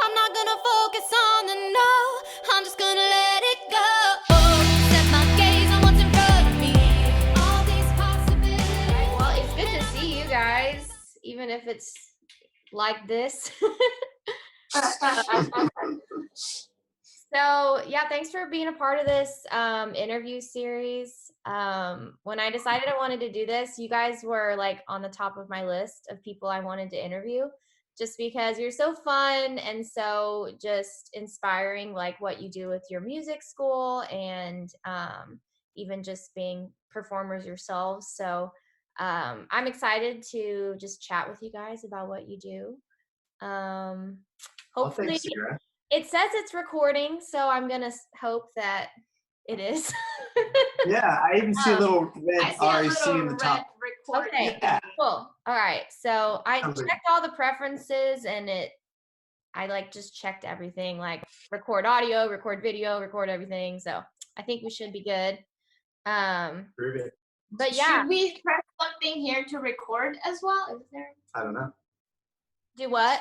I'm not gonna focus on the no, I'm just gonna let it go. Set my gaze on what's in front of me. All these possibilities. Well, it's good to see you guys, even if it's like this. So yeah, thanks for being a part of this interview series. When I decided I wanted to do this, you guys were like on the top of my list of people I wanted to interview, just because you're so fun and so just inspiring, like what you do with your music school and even just being performers yourselves. So I'm excited to just chat with you guys about what you do. Hopefully. Thanks, Ciara. It says it's recording, so I'm gonna hope that it is. Yeah, I even see a little red REC in the top. Okay, Yeah. cool. All right, so I Sounds checked all the preferences, and I like just checked everything, like record audio, record video, record everything. So I think we should be good. Prove it. But yeah, Should we press something here to record as well? I don't know. do what?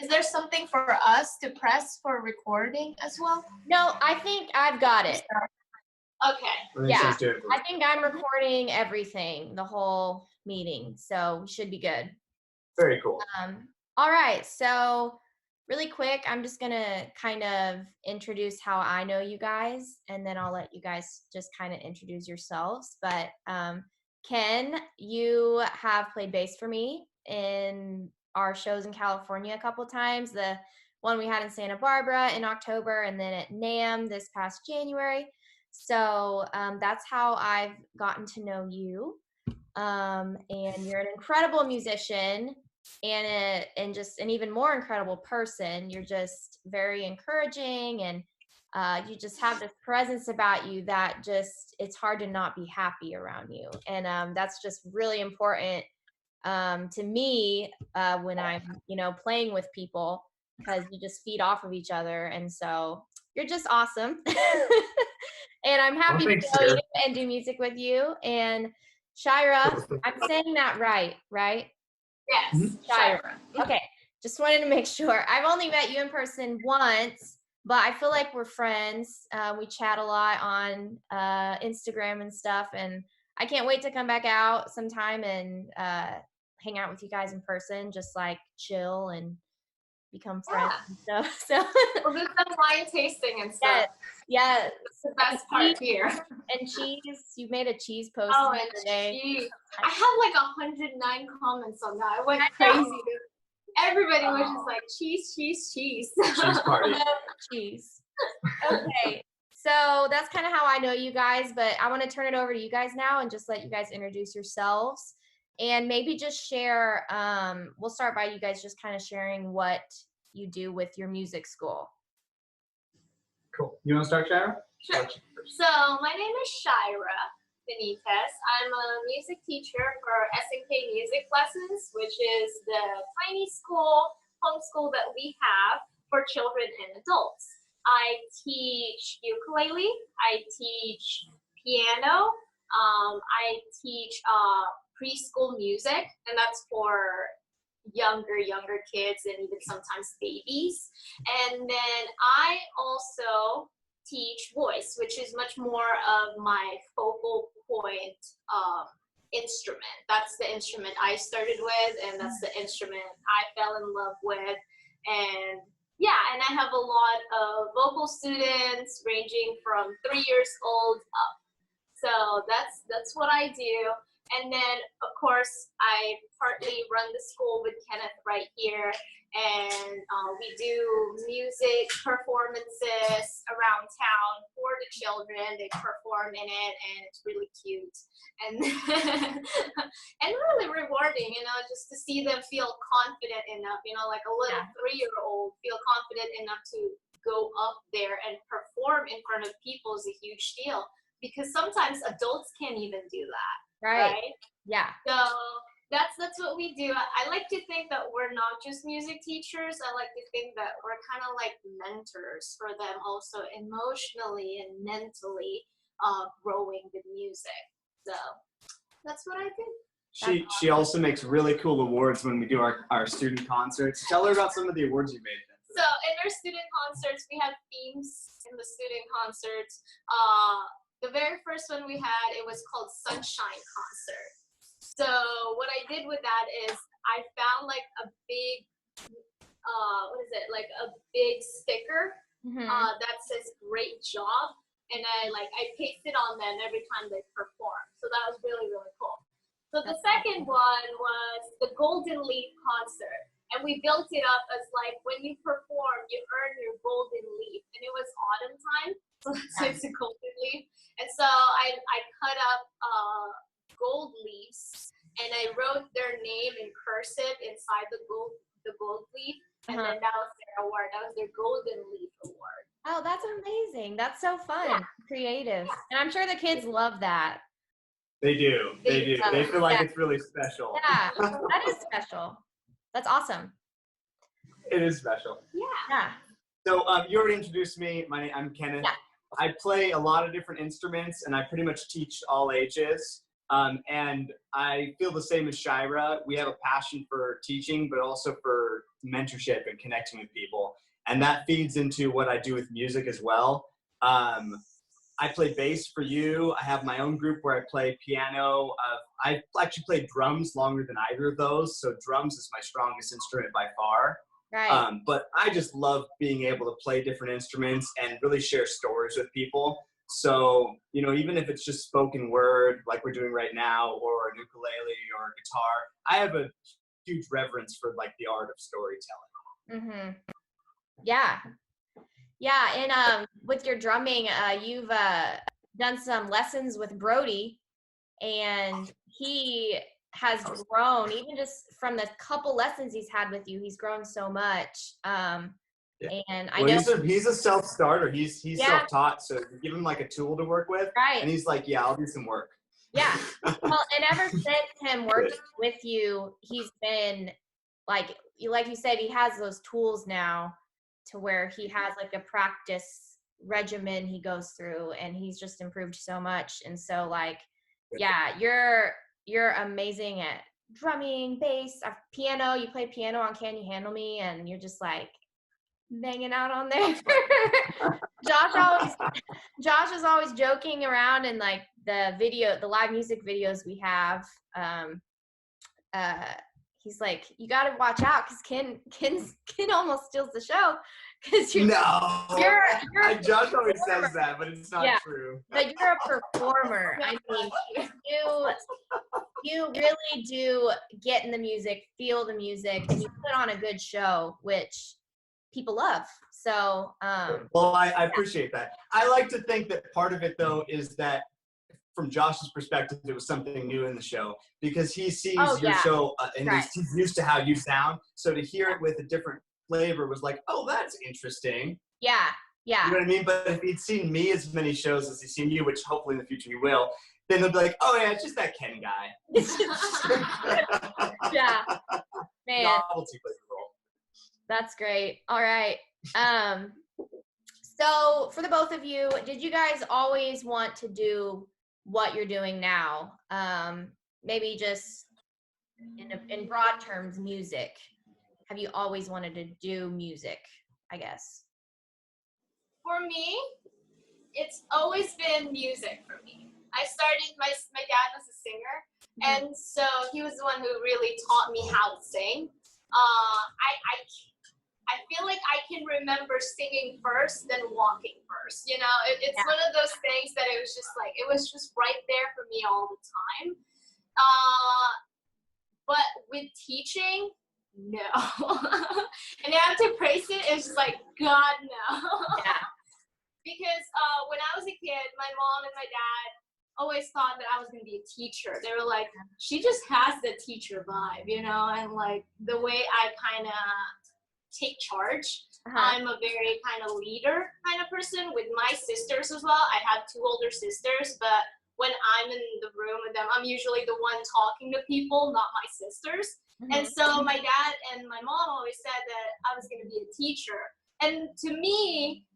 Is there something for us to press for recording as well? No, I think I've got it. Okay. I think Yeah. she's doing it. I think I'm recording everything, the whole meeting, so we should be good. Very cool. All right, so really quick, I'm just gonna kind of introduce how I know you guys, and then I'll let you guys just kind of introduce yourselves. But Ken, you have played bass for me in our shows in California a couple times. The one we had in Santa Barbara in October, and then at NAMM this past January. So that's how I've gotten to know you. And you're an incredible musician and just an even more incredible person. You're just very encouraging, and you just have this presence about you that just, it's hard to not be happy around you. And that's just really important to me when I'm, playing with people, because you just feed off of each other. And so you're just awesome. And I'm happy to know you and do music with you. And Shaira, I'm saying that right? Yes. Shaira. Okay, just wanted to make sure. I've only met you in person once, but I feel like we're friends. We chat a lot on Instagram and stuff, and I can't wait to come back out sometime and hang out with you guys in person, just like chill and become friends and stuff. So We'll do some wine tasting and stuff. yeah. It's the best part here. And cheese, you made a cheese post Oh, the and other day. cheese. I had like 109 comments on that. I went crazy. Everybody was just like, cheese, cheese, cheese. Cheese party. Cheese. Okay. So that's kind of how I know you guys, but I want to turn it over to you guys now and just let you guys introduce yourselves and maybe just share, we'll start by you guys just kind of sharing what you do with your music school. Cool. You want to start, Shaira? Sure. So my name is Shaira Benitez. I'm a music teacher for S&K Music Lessons, which is the tiny school, homeschool that we have for children and adults. I teach ukulele, I teach piano, I teach preschool music, and that's for younger kids and even sometimes babies. And then I also teach voice, which is much more of my focal point instrument. That's the instrument I started with, and that's the instrument I fell in love with. And yeah, and I have a lot of vocal students ranging from 3 years old up. So that's what I do. And then, of course, I partly run the school with Kenneth right here. And we do music performances around town for the children. They perform in it, and it's really cute. And and really rewarding, just to see them feel confident enough, like a little 3-year-old feel confident enough to go up there and perform in front of people is a huge deal. Because sometimes adults can't even do that. Right? Yeah. So that's what we do. I like to think that we're not just music teachers. I like to think that we're kind of like mentors for them also emotionally and mentally growing with music. So that's what I do. She also makes really cool awards when we do our student concerts. Tell her about some of the awards you made. So in our student concerts, we have themes in the student concerts. The very first one we had, it was called Sunshine Concert. So what I did with that is I found like a big, what is it? Like a big sticker that says "Great job," and I pasted on them every time they perform. So that was really, really cool. So the second one was the Golden Leaf Concert. And we built it up as like when you perform, you earn your golden leaf. And it was autumn time, so that's why it's a golden leaf. And so I cut up gold leaves and I wrote their name in cursive inside the gold leaf. And then that was their award. That was their Golden Leaf Award. Oh, that's amazing. That's so fun. Yeah. Creative. And I'm sure the kids love that. They do. They do. They feel like it's really special. Yeah, that is special. That's awesome. It is special. Yeah. So you already introduced me. I'm Kenneth. Yeah. I play a lot of different instruments, and I pretty much teach all ages. And I feel the same as Shaira. We have a passion for teaching, but also for mentorship and connecting with people. And that feeds into what I do with music as well. I play bass for you. I have my own group where I play piano. I actually played drums longer than either of those. So drums is my strongest instrument by far. Right. But I just love being able to play different instruments and really share stories with people. So, you know, even if it's just spoken word like we're doing right now, or an ukulele or a guitar, I have a huge reverence for like the art of storytelling. Mm-hmm. Yeah. Yeah, and with your drumming, you've done some lessons with Brody, and he has grown, even just from the couple lessons he's had with you, he's grown so much. And I know he's a self-starter. He's self-taught, so you give him like a tool to work with, right? And he's like, yeah, I'll do some work. Yeah. Well, and ever since him working with you, he's been like you said, he has those tools now to where he has like a practice regimen he goes through, and he's just improved so much. And so like, yeah, you're amazing at drumming, bass, piano. You play piano on Can You Handle Me, and you're just like banging out on there. Josh is always joking around in like the live music videos we have. He's like, you got to watch out because Ken almost steals the show. Because Josh always says that, but it's not true. But you're a performer. I mean, you really do get in the music, feel the music, and you put on a good show, which people love. So, well, I appreciate that. I like to think that part of it though is that, from Josh's perspective, it was something new in the show because he sees your show and he's used to how you sound. So to hear it with a different flavor was like, oh, that's interesting. Yeah. You know what I mean? But if he'd seen me as many shows as he's seen you, which hopefully in the future he will, then he'll be like, oh yeah, it's just that Ken guy. Yeah. Man. Novelty plays a role. That's great. All right. So for the both of you, did you guys always want to do what you're doing now? Maybe just in broad terms, music. Have you always wanted to do music, I guess? For me, it's always been music for me. I started, my dad was a singer, and so he was the one who really taught me how to sing. I feel like I can remember singing first, then walking first. You know, it's one of those things that it was just right there for me all the time. But with teaching, no. And I have to praise it. It's just like, God, no. Yeah. Because when I was a kid, my mom and my dad always thought that I was going to be a teacher. They were like, she just has the teacher vibe, you know, and like the way I kind of take charge. I'm a very kind of leader kind of person with my sisters as well. I have 2 older sisters, but when I'm in the room with them, I'm usually the one talking to people, not my sisters. And so my dad and my mom always said that I was going to be a teacher. And to me,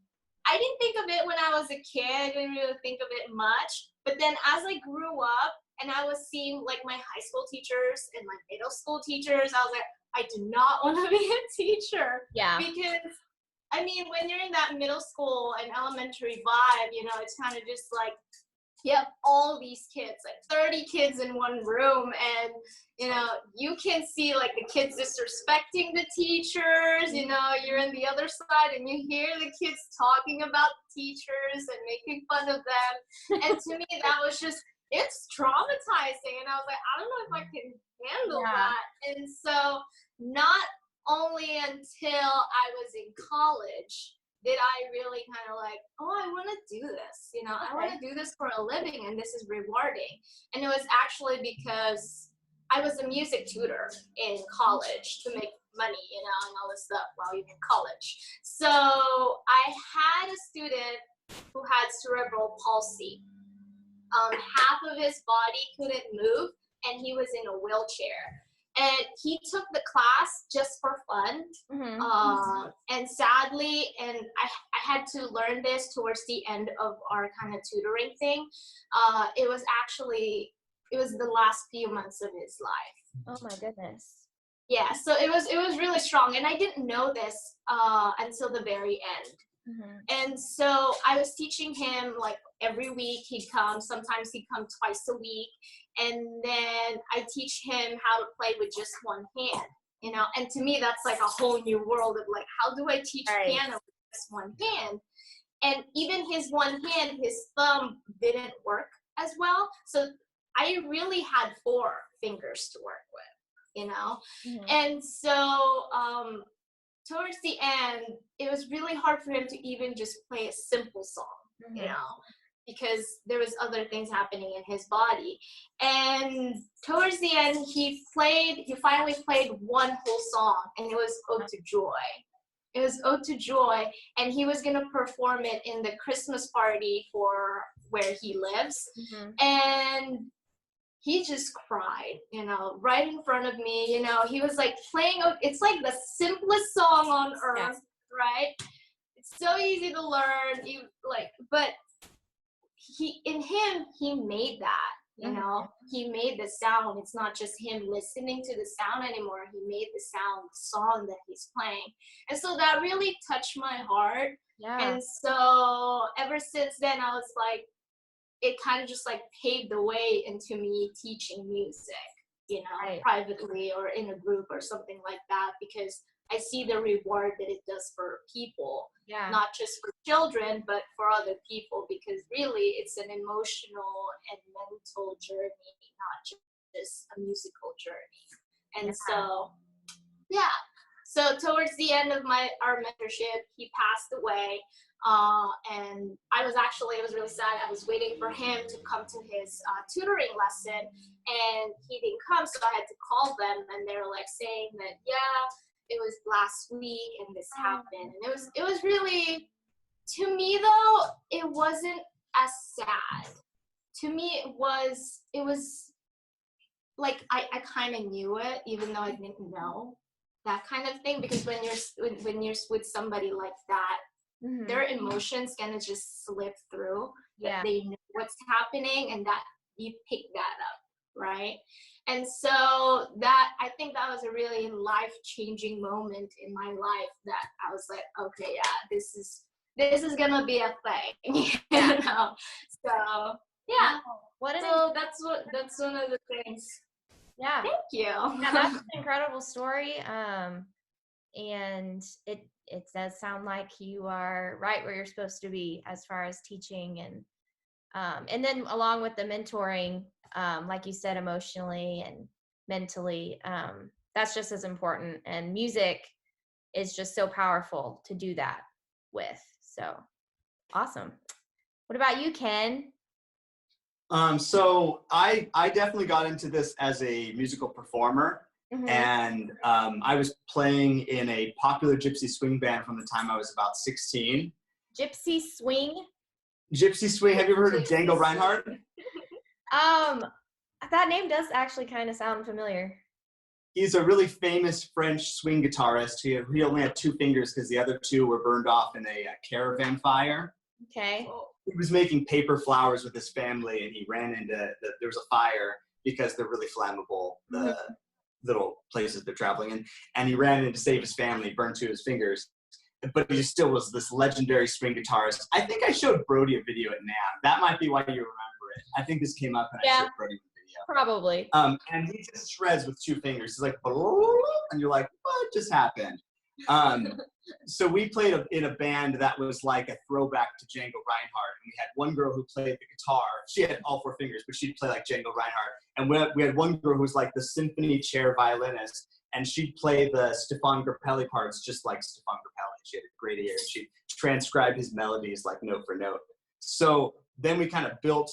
I didn't think of it when I was a kid. I didn't really think of it much. But then as I grew up and I was seeing like my high school teachers and my middle school teachers, I was like, I do not want to be a teacher. Yeah. Because I mean, when you're in that middle school and elementary vibe, you know, it's kind of just like, you have all these kids, like 30 kids in one room, and you know, you can see like the kids disrespecting the teachers, you know, you're on the other side and you hear the kids talking about the teachers and making fun of them. And to me, that was just, it's traumatizing. And I was like, I don't know if I can handle that. And so not only until I was in college did I really kind of like, oh, I want to do this, you know, I want to do this for a living and this is rewarding. And it was actually because I was a music tutor in college to make money, you know, and all this stuff while you're in college. So I had a student who had cerebral palsy. Half of his body couldn't move and he was in a wheelchair. And he took the class just for fun. And sadly, and I had to learn this towards the end of our kind of tutoring thing. It was the last few months of his life. Oh my goodness. Yeah, so it was really strong. And I didn't know this until the very end. And so I was teaching him like every week he'd come. Sometimes he'd come twice a week. And then I teach him how to play with just one hand, you know. And to me, that's like a whole new world of like, how do I teach piano with just one hand? And even his one hand, his thumb didn't work as well. So I really had 4 fingers to work with, you know. And so towards the end, it was really hard for him to even just play a simple song, you know, because there was other things happening in his body. And towards the end, he finally played one whole song, and it was Ode to Joy. It was Ode to Joy, and he was going to perform it in the Christmas party for where he lives. And he just cried, you know, right in front of me. You know, he was like playing, it's like the simplest song on earth, right? It's so easy to learn, but he made that, you know, he made the sound. It's not just him listening to the sound anymore. He made the song that he's playing. And so that really touched my heart. And so ever since then, I was like, it kind of just like paved the way into me teaching music, you know, privately or in a group or something like that, because I see the reward that it does for people, not just for children, but for other people, because really it's an emotional and mental journey, not just a musical journey. And so towards the end of our mentorship, he passed away. And it was really sad. I was waiting for him to come to his tutoring lesson, and he didn't come, so I had to call them, and they were like saying that, it was last week and this happened. And it was really, to me though, it wasn't as sad. To me, it was like I kind of knew it, even though I didn't know, that kind of thing, because when you're with somebody like that, their emotions gonna just slip through. That they know what's happening, and that you pick that up, right? And so that, I think that was a really life-changing moment in my life, that I was like, okay, this is gonna be a thing, you know. So that's one of the things. Yeah. Thank you. Yeah, that's an incredible story. And it does sound like you are right where you're supposed to be as far as teaching, and then along with the mentoring, like you said, emotionally and mentally, that's just as important. And music is just so powerful to do that with. So awesome. What about you, Ken? So I definitely got into this as a musical performer. And I was playing in a popular gypsy swing band from the time I was about 16. Gypsy swing? Gypsy swing. Have you ever heard of Django Reinhardt? That name does actually kind of sound familiar. He's a really famous French swing guitarist. He only had 2 fingers because the other 2 were burned off in a caravan fire. Okay. He was making paper flowers with his family, and he ran into there was a fire because they're really flammable, the little places they're traveling in. And he ran in to save his family, burned 2 of his fingers. but he still was this legendary string guitarist. I think I showed Brody a video at NAMM. That might be why you remember it. I think this came up and I showed Brody the video. Probably. And he just shreds with 2 fingers. He's like, and you're like, what just happened? So we played in a band that was like a throwback to Django Reinhardt. And we had one girl who played the guitar. She had all 4 fingers, but she'd play like Django Reinhardt. And we had one girl who was like the symphony chair violinist. And she'd play the Stefan Grappelli parts just like Stefan Grappelli. She had a great ear. And she'd transcribe his melodies like note for note. So then we kind of built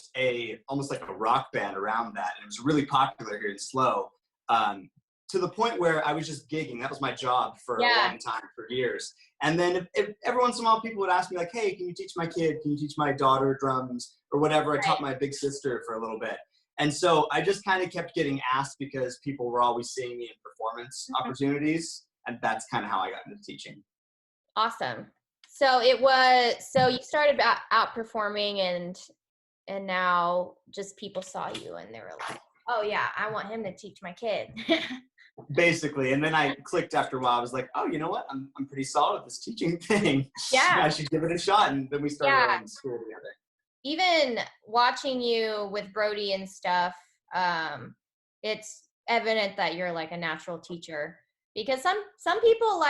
almost like a rock band around that. And it was really popular here in SLO. To the point where I was just gigging. That was my job for a long time, for years. And then if every once in a while people would ask me like, hey, can you teach my kid? Can you teach my daughter drums or whatever? I taught my big sister for a little bit. And so I just kind of kept getting asked because people were always seeing me in performance opportunities. And that's kind of how I got into teaching. Awesome. So you started outperforming and now just people saw you and they were like, oh yeah, I want him to teach my kid. Basically. And then I clicked after a while. I was like, oh, you know what? I'm pretty solid at this teaching thing. Yeah. I should give it a shot. And then we started going to school together. Even watching you with Brody and stuff, it's evident that you're like a natural teacher, because some people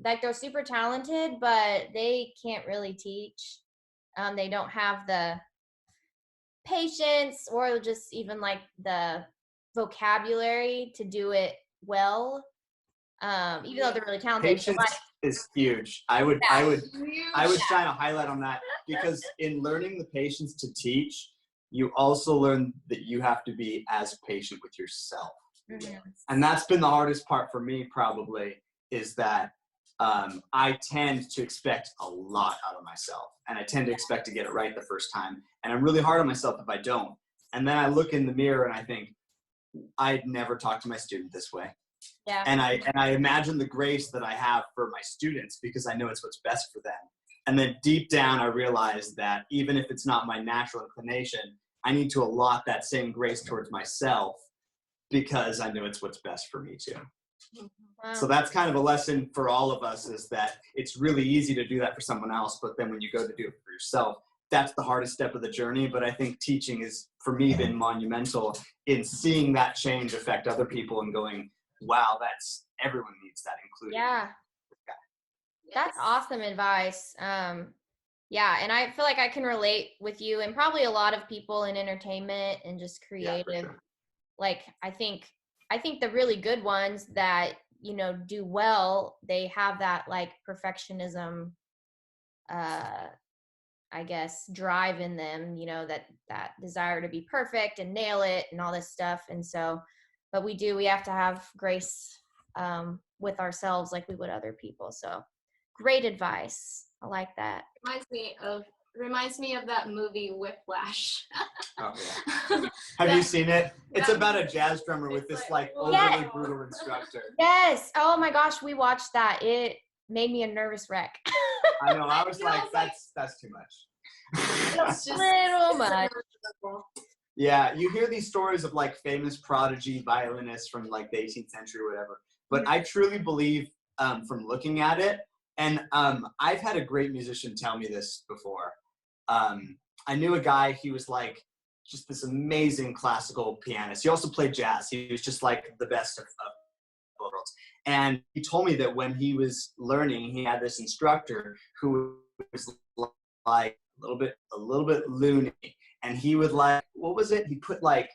they're super talented, but they can't really teach. They don't have the patience or just even like the vocabulary to do it well. Even though they're really talented. Patience is huge. I would shine a highlight on that, because in learning the patience to teach, you also learn that you have to be as patient with yourself. Mm-hmm. And that's been the hardest part for me, probably, is that I tend to expect a lot out of myself, and I tend to expect to get it right the first time. And I'm really hard on myself if I don't. And then I look in the mirror and I think, I'd never talk to my student this way. Yeah. And I imagine the grace that I have for my students, because I know it's what's best for them. And then deep down, I realize that even if it's not my natural inclination, I need to allot that same grace towards myself, because I know it's what's best for me too. Wow. So that's kind of a lesson for all of us, is that it's really easy to do that for someone else, but then when you go to do it for yourself, that's the hardest step of the journey. But I think teaching is, for me, been monumental in seeing that change affect other people and going, wow, everyone needs that, including me. That's awesome advice. Yeah, and I feel like I can relate with you and probably a lot of people in entertainment and just creative. Yeah, sure. Like I think the really good ones that, do well, they have that like perfectionism, I guess, drive in them, that desire to be perfect and nail it and all this stuff. And so, but we have to have grace with ourselves like we would other people. So great advice. I like that. Reminds me of that movie Whiplash. Oh, yeah. Have you seen it? It's about a jazz drummer with this like overly brutal instructor. Yes. Oh my gosh, we watched that. It made me a nervous wreck. I know. I was like, that's too much. That's just a little much. Yeah, you hear these stories of like famous prodigy violinists from like the 18th century or whatever. But I truly believe, from looking at it, and I've had a great musician tell me this before. I knew a guy, he was like just this amazing classical pianist. He also played jazz. He was just like the best of both worlds. And he told me that when he was learning, he had this instructor who was like a little bit loony. And he would like, what was it? He put like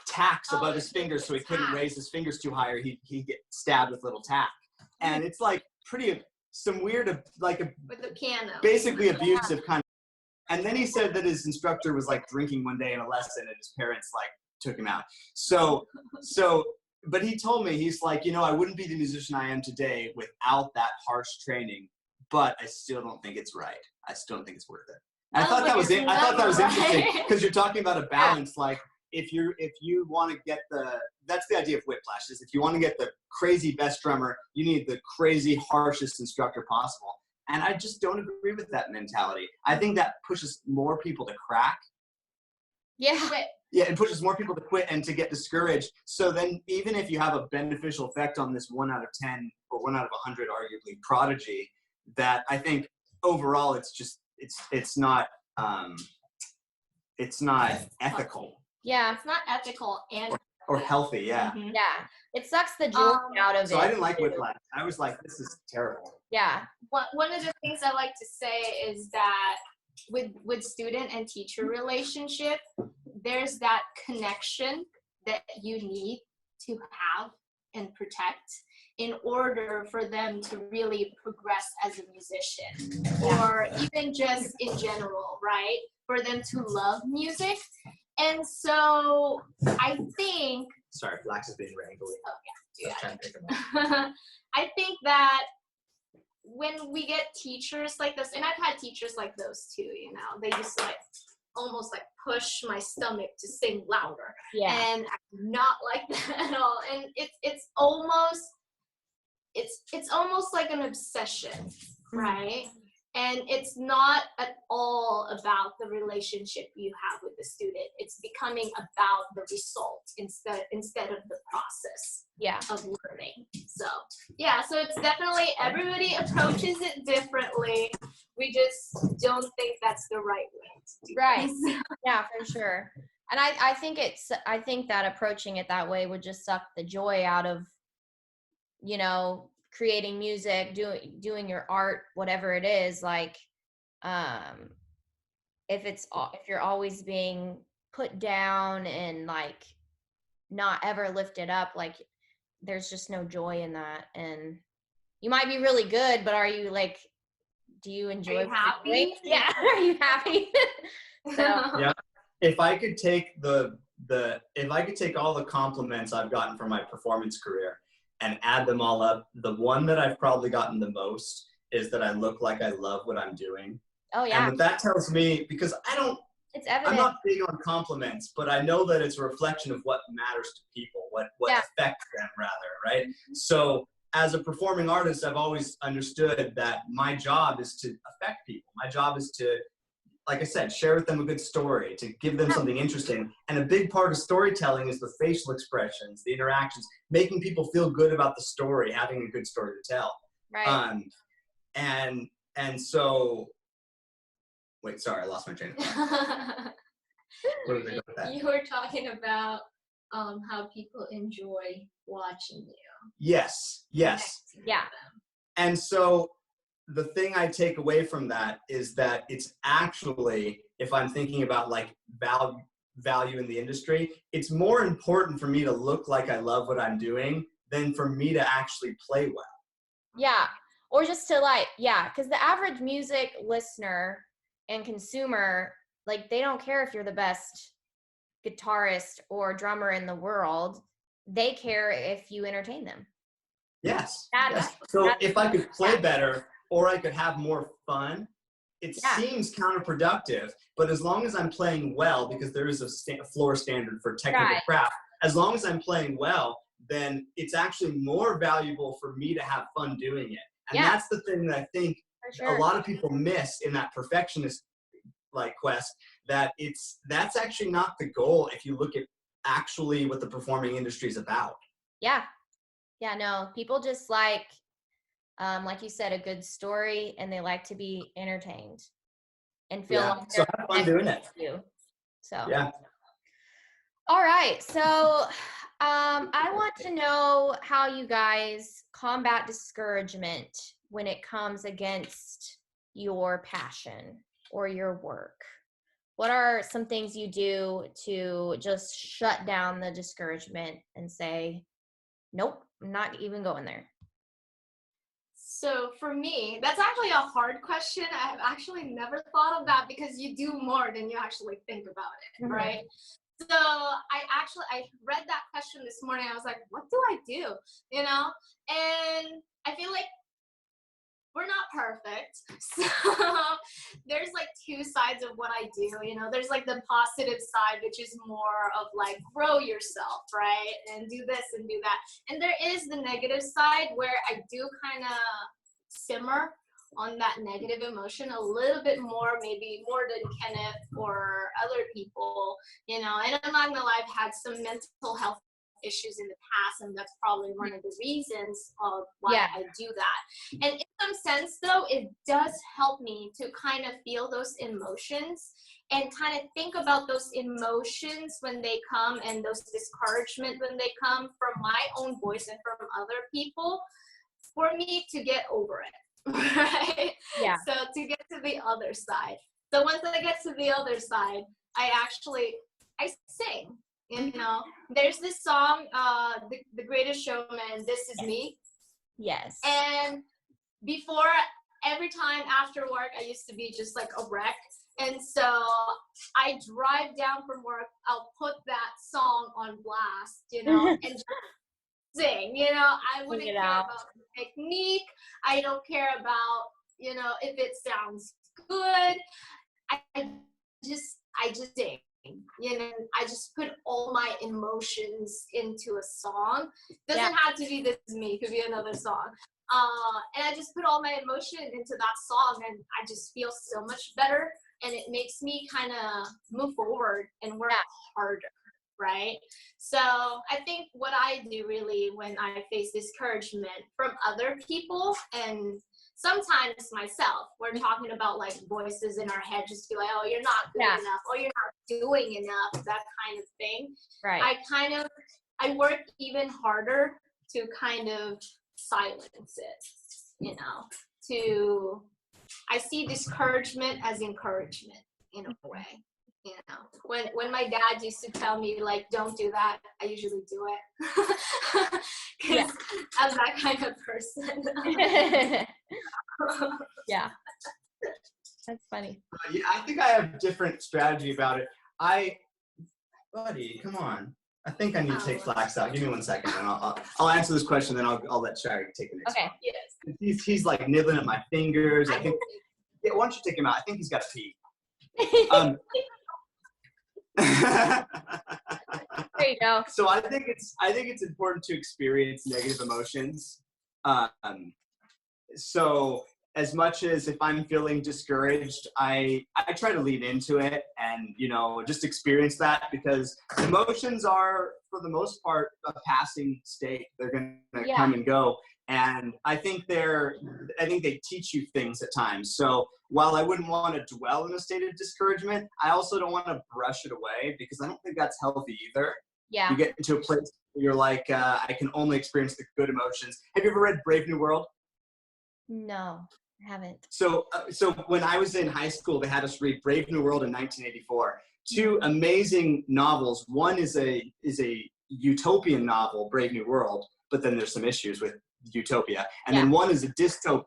tacks above his fingers so he couldn't raise his fingers too high, or he'd get stabbed with little tack. And it's like some weird, like with the piano, basically abusive kind of. And then he said that his instructor was like drinking one day in a lesson, and his parents like took him out. So, but he told me, he's like, I wouldn't be the musician I am today without that harsh training, but I still don't think it's right. I still don't think it's worth it. I thought that was interesting, because you're talking about a balance. Like if you want to get that's the idea of Whiplash, is if you want to get the crazy best drummer, you need the crazy harshest instructor possible. And I just don't agree with that mentality. I think that pushes more people to crack. Yeah. Yeah, it pushes more people to quit and to get discouraged. So then even if you have a beneficial effect on this 1 out of 10 or 1 out of 100 arguably prodigy, that I think overall it's not ethical Yeah. It's not ethical and or healthy. Yeah. Mhm. Yeah. It sucks the joy out of it. So I didn't like too. Whiplash. I was like, this is terrible. Yeah. One of the things I like to say is that with student and teacher relationship, there's that connection that you need to have and protect in order for them to really progress as a musician, or even just in general, right? For them to love music. And so I think Sorry, Flax is being wrangly. Oh, yeah. I was trying to pick him up. I think that when we get teachers like this, and I've had teachers like those too, you know, they just like almost like push my stomach to sing louder. Yeah. And I do not like that at all. And it's almost like an obsession, right? And it's not at all about the relationship you have with the student. It's becoming about the result instead of the process Yeah. of learning. So yeah, so it's definitely, everybody approaches it differently. We just don't think that's the right way to do Right. things. Yeah, for sure. And I think that approaching it that way would just suck the joy out of, you know, creating music, doing your art, whatever it is. Like, if you're always being put down and like not ever lifted up, like there's just no joy in that. And you might be really good, but are you like, do you enjoy Are you what you're happy? doing? Yeah. Are you happy? So Yeah. If I could take if I could take all the compliments I've gotten from my performance career and add them all up, the one that I've probably gotten the most is that I look like I love what I'm doing. oh And yeah, what that tells me, because it's I'm evident. not big on compliments, but I know that it's a reflection of what matters to people, what Yeah. affects them rather, right? So as a performing artist, I've always understood that my job is to affect people. My job is to, like I said, share with them a good story, to give them something interesting. And a big part of storytelling is the facial expressions, the interactions, making people feel good about the story, having a good story to tell. Right. And so, wait, sorry, I lost my train of thought. Where did I go with that? You were talking about how people enjoy watching you. Yes. connecting with Yeah. them. And so the thing I take away from that is that it's actually, if I'm thinking about like value in the industry, it's more important for me to look like I love what I'm doing than for me to actually play well. Yeah. Or just to like, yeah, because the average music listener and consumer, like they don't care if you're the best guitarist or drummer in the world. They care if you entertain them. Yes. That's- So that's- if I could play yeah. better or I could have more fun, it Yeah. seems counterproductive. But as long as I'm playing well, because there is a floor standard for technical Right. craft, as long as I'm playing well, then it's actually more valuable for me to have fun doing it. And Yeah. that's the thing that I think For sure. a lot of people miss in that perfectionist like quest, that that's actually not the goal if you look at actually what the performing industry is about. Yeah. Yeah, no, people just like you said, a good story, and they like to be entertained and feel Yeah. like So they're have fun doing it. connected to you. So Yeah. all right. So I want to know how you guys combat discouragement when it comes against your passion or your work. What are some things you do to just shut down the discouragement and say, nope, I'm not even going there? So for me, that's actually a hard question. I've actually never thought of that because you do more than you actually think about it, Mhm. right? So I read that question this morning. I was like, what do I do? You know? And I feel like we're not perfect. So there's like two sides of what I do. You know, there's like the positive side, which is more of like grow yourself, right? And do this and do that. And there is the negative side where I do kind of simmer on that negative emotion a little bit more, maybe more than Kenneth or other people, you know. And I'm not gonna lie, I've had some mental health issues in the past, and that's probably one of the reasons of why I do that. And in some sense though, it does help me to kind of feel those emotions and kind of think about those emotions when they come, and those discouragement when they come from my own voice and from other people, for me to get over it. Right? Yeah. So to get to the other side. So once I get to the other side, I sing. You know, there's this song, the Greatest Showman, This Is Me. Yes. And before, every time after work, I used to be just like a wreck. And so I drive down from work, I'll put that song on blast, you know, and just sing, you know. I wouldn't care about the technique. I don't care about, you know, if it sounds good. I just sing. You know, I just put all my emotions into a song. Doesn't have to be This Is Me, it could be another song. And I just put all my emotion into that song, and I just feel so much better, and it makes me kind of move forward and work harder, right? So I think what I do really when I face discouragement from other people, and sometimes myself, we're talking about like voices in our head, just be like, oh, you're not good enough, or you're not doing enough, that kind of thing. Right. I work even harder to kind of silence it, you know, I see discouragement as encouragement in a way. You know, when my dad used to tell me like, don't do that, I usually do it. Because I'm that kind of person. Yeah. That's funny. Yeah, I think I have a different strategy about it. Buddy, come on. I think I need to take Flax out. Give me 1 second, and I'll answer this question. Then I'll let Shaira take the next one. Yes. He's like nibbling at my fingers. I think. Yeah, why don't you take him out? I think he's got to pee. There you go. So I think it's important to experience negative emotions. So as much as if I'm feeling discouraged, I try to lean into it and, you know, just experience that, because emotions are, for the most part, a passing state. They're going to come and go. And I think they teach you things at times. So while I wouldn't want to dwell in a state of discouragement, I also don't want to brush it away, because I don't think that's healthy either. Yeah. You get into a place where you're like, I can only experience the good emotions. Have you ever read Brave New World? No, I haven't. So when I was in high school, they had us read Brave New World in 1984. Two amazing novels. One is a utopian novel, Brave New World, but then there's some issues with utopia. And then one is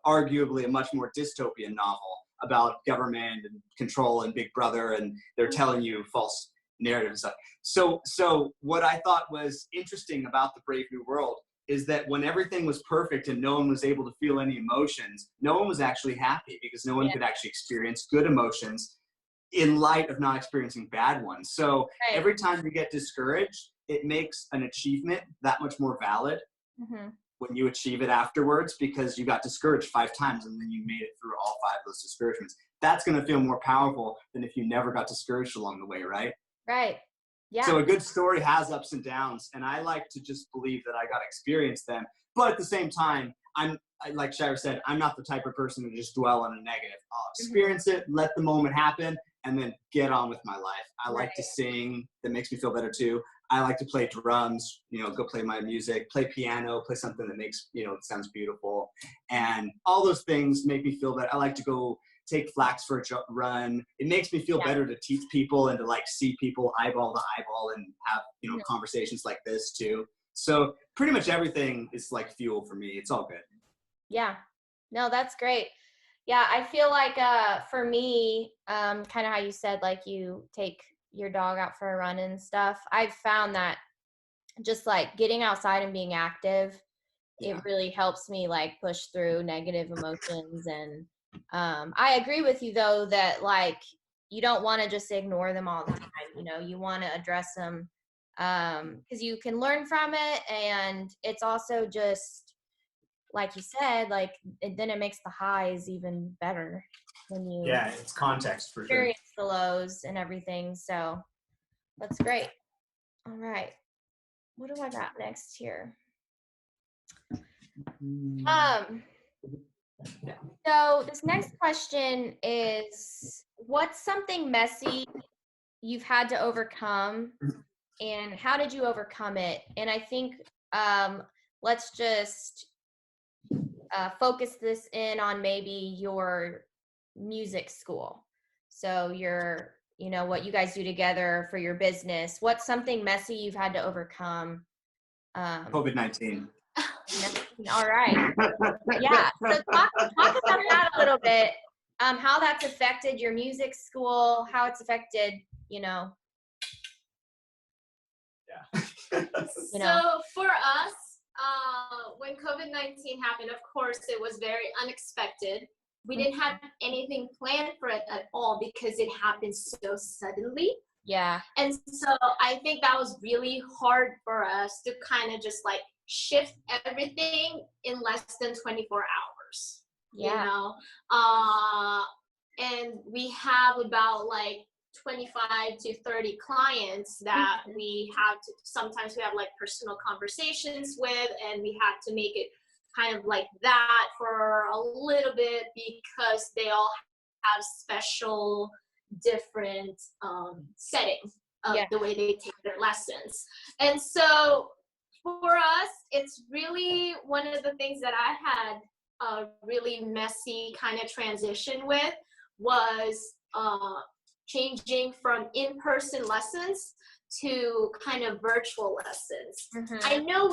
arguably a much more dystopian novel about government and control and Big Brother, and they're telling you false narratives and stuff. So what I thought was interesting about the Brave New World is that when everything was perfect and no one was able to feel any emotions, no one was actually happy, because no one could actually experience good emotions in light of not experiencing bad ones. So every time you get discouraged, it makes an achievement that much more valid when you achieve it afterwards, because you got discouraged 5 times and then you made it through all 5 of those discouragements. That's going to feel more powerful than if you never got discouraged along the way, right? Right. Yeah. So a good story has ups and downs, and I like to just believe that I got to experience them. But at the same time, like Shaira said, I'm not the type of person to just dwell on a negative. I'll experience it, let the moment happen, and then get on with my life. I like to sing. That makes me feel better too. I like to play drums, you know, go play my music, play piano, play something that makes, you know, it sounds beautiful. And all those things make me feel better. I like to go take Flax for a run. It makes me feel better to teach people and to like see people eyeball to eyeball and have, you know, conversations like this too. So pretty much everything is like fuel for me. It's all good. Yeah. No, that's great. Yeah, I feel like for me, kind of how you said, like you take your dog out for a run and stuff. I've found that just like getting outside and being active, it really helps me like push through negative emotions. And I agree with you though that like you don't want to just ignore them all the time. You know, you want to address them because you can learn from it, and it's also just like you said, like then it makes the highs even better when you Yeah, it's context for sure. experience the lows and everything. So that's great. All right. What do I got next here? So this next question is, what's something messy you've had to overcome, and how did you overcome it? And I think let's just focus this in on maybe your music school. So what you guys do together for your business. What's something messy you've had to overcome? COVID-19. All right. Yeah. So talk about that a little bit. How that's affected your music school, how it's affected, Yeah. So for us, when COVID-19 happened, of course, it was very unexpected. We didn't have anything planned for it at all because it happened so suddenly. Yeah. And so I think that was really hard for us to kind of just like shift everything in less than 24 hours. Yeah. You know? And we have about like 25 to 30 clients that we have to, sometimes we have like personal conversations with, and we have to make it kind of like that for a little bit because they all have special different settings of the way they take their lessons. And so for us, it's really one of the things that I had a really messy kind of transition with was changing from in-person lessons to kind of virtual lessons. I know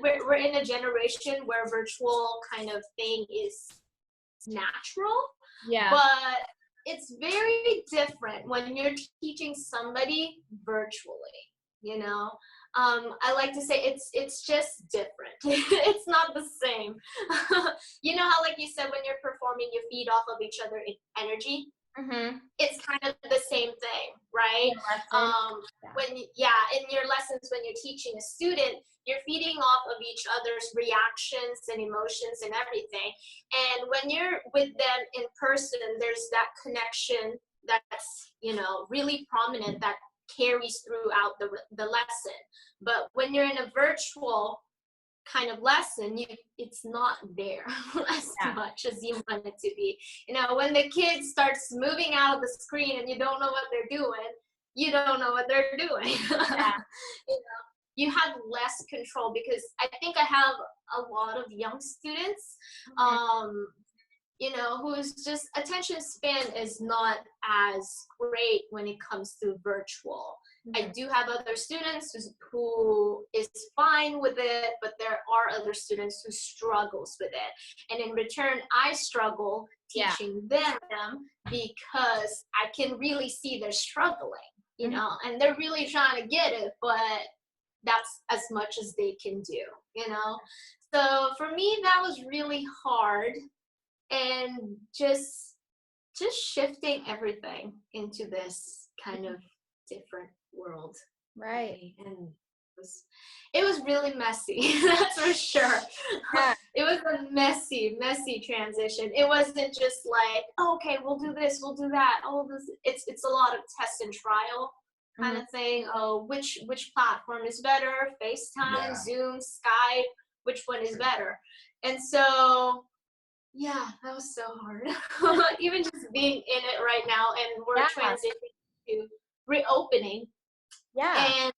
we're in a generation where virtual kind of thing is natural, but it's very different when you're teaching somebody virtually, you know? I like to say it's just different. It's not the same. You know how, like you said, when you're performing, you feed off of each other in energy? It's kind of the same thing, right? In your lessons, when you're teaching a student, you're feeding off of each other's reactions and emotions and everything. And when you're with them in person, there's that connection that's, really prominent that carries throughout the lesson. But when you're in a virtual kind of lesson, it's not there as much as you want it to be. When the kid starts moving out of the screen and you don't know what they're doing, you don't know what they're doing. You have less control, because I think I have a lot of young students whose just attention span is not as great when it comes to virtual. I do have other students who is fine with it, but there are other students who struggles with it. And in return, I struggle teaching them because I can really see they're struggling, and they're really trying to get it, but that's as much as they can do, So for me, that was really hard. And just shifting everything into this kind of different world, right? And it was really messy. That's for sure. It was a messy transition. It wasn't just like, okay, we'll do this, we'll do that. It's a lot of test and trial kind of thing. Oh, which platform is better? FaceTime, Zoom, Skype, which one is better? And so yeah, that was so hard. Even just being in it right now, and we're transitioning to reopening. Yeah. And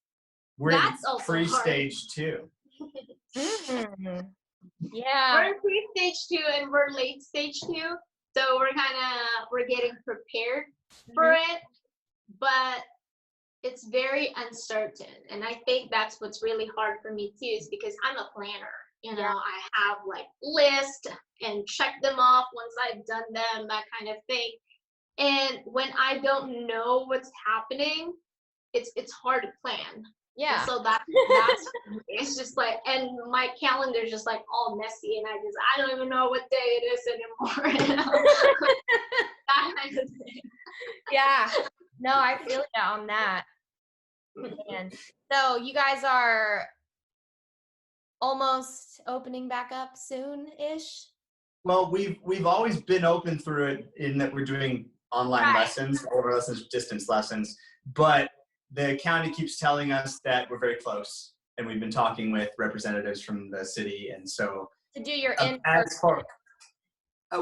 we're that's also pre-stage 2. Yeah. We're in pre-stage 2 and we're late stage 2. So we're getting prepared for it. But it's very uncertain. And I think that's what's really hard for me too, is because I'm a planner. I have like lists and check them off once I've done them, that kind of thing. And when I don't know what's happening, it's hard to plan. Yeah. And so that's it's just like, and my calendar is just like all messy, and I don't even know what day it is anymore. That kind of thing. Yeah. No, I feel you on that. And so you guys are almost opening back up soon-ish? Well, we've always been open through it in that we're doing online Right. lessons, all of our lessons, distance lessons, but the county keeps telling us that we're very close, and we've been talking with representatives from the city, and so To do your as in-person, far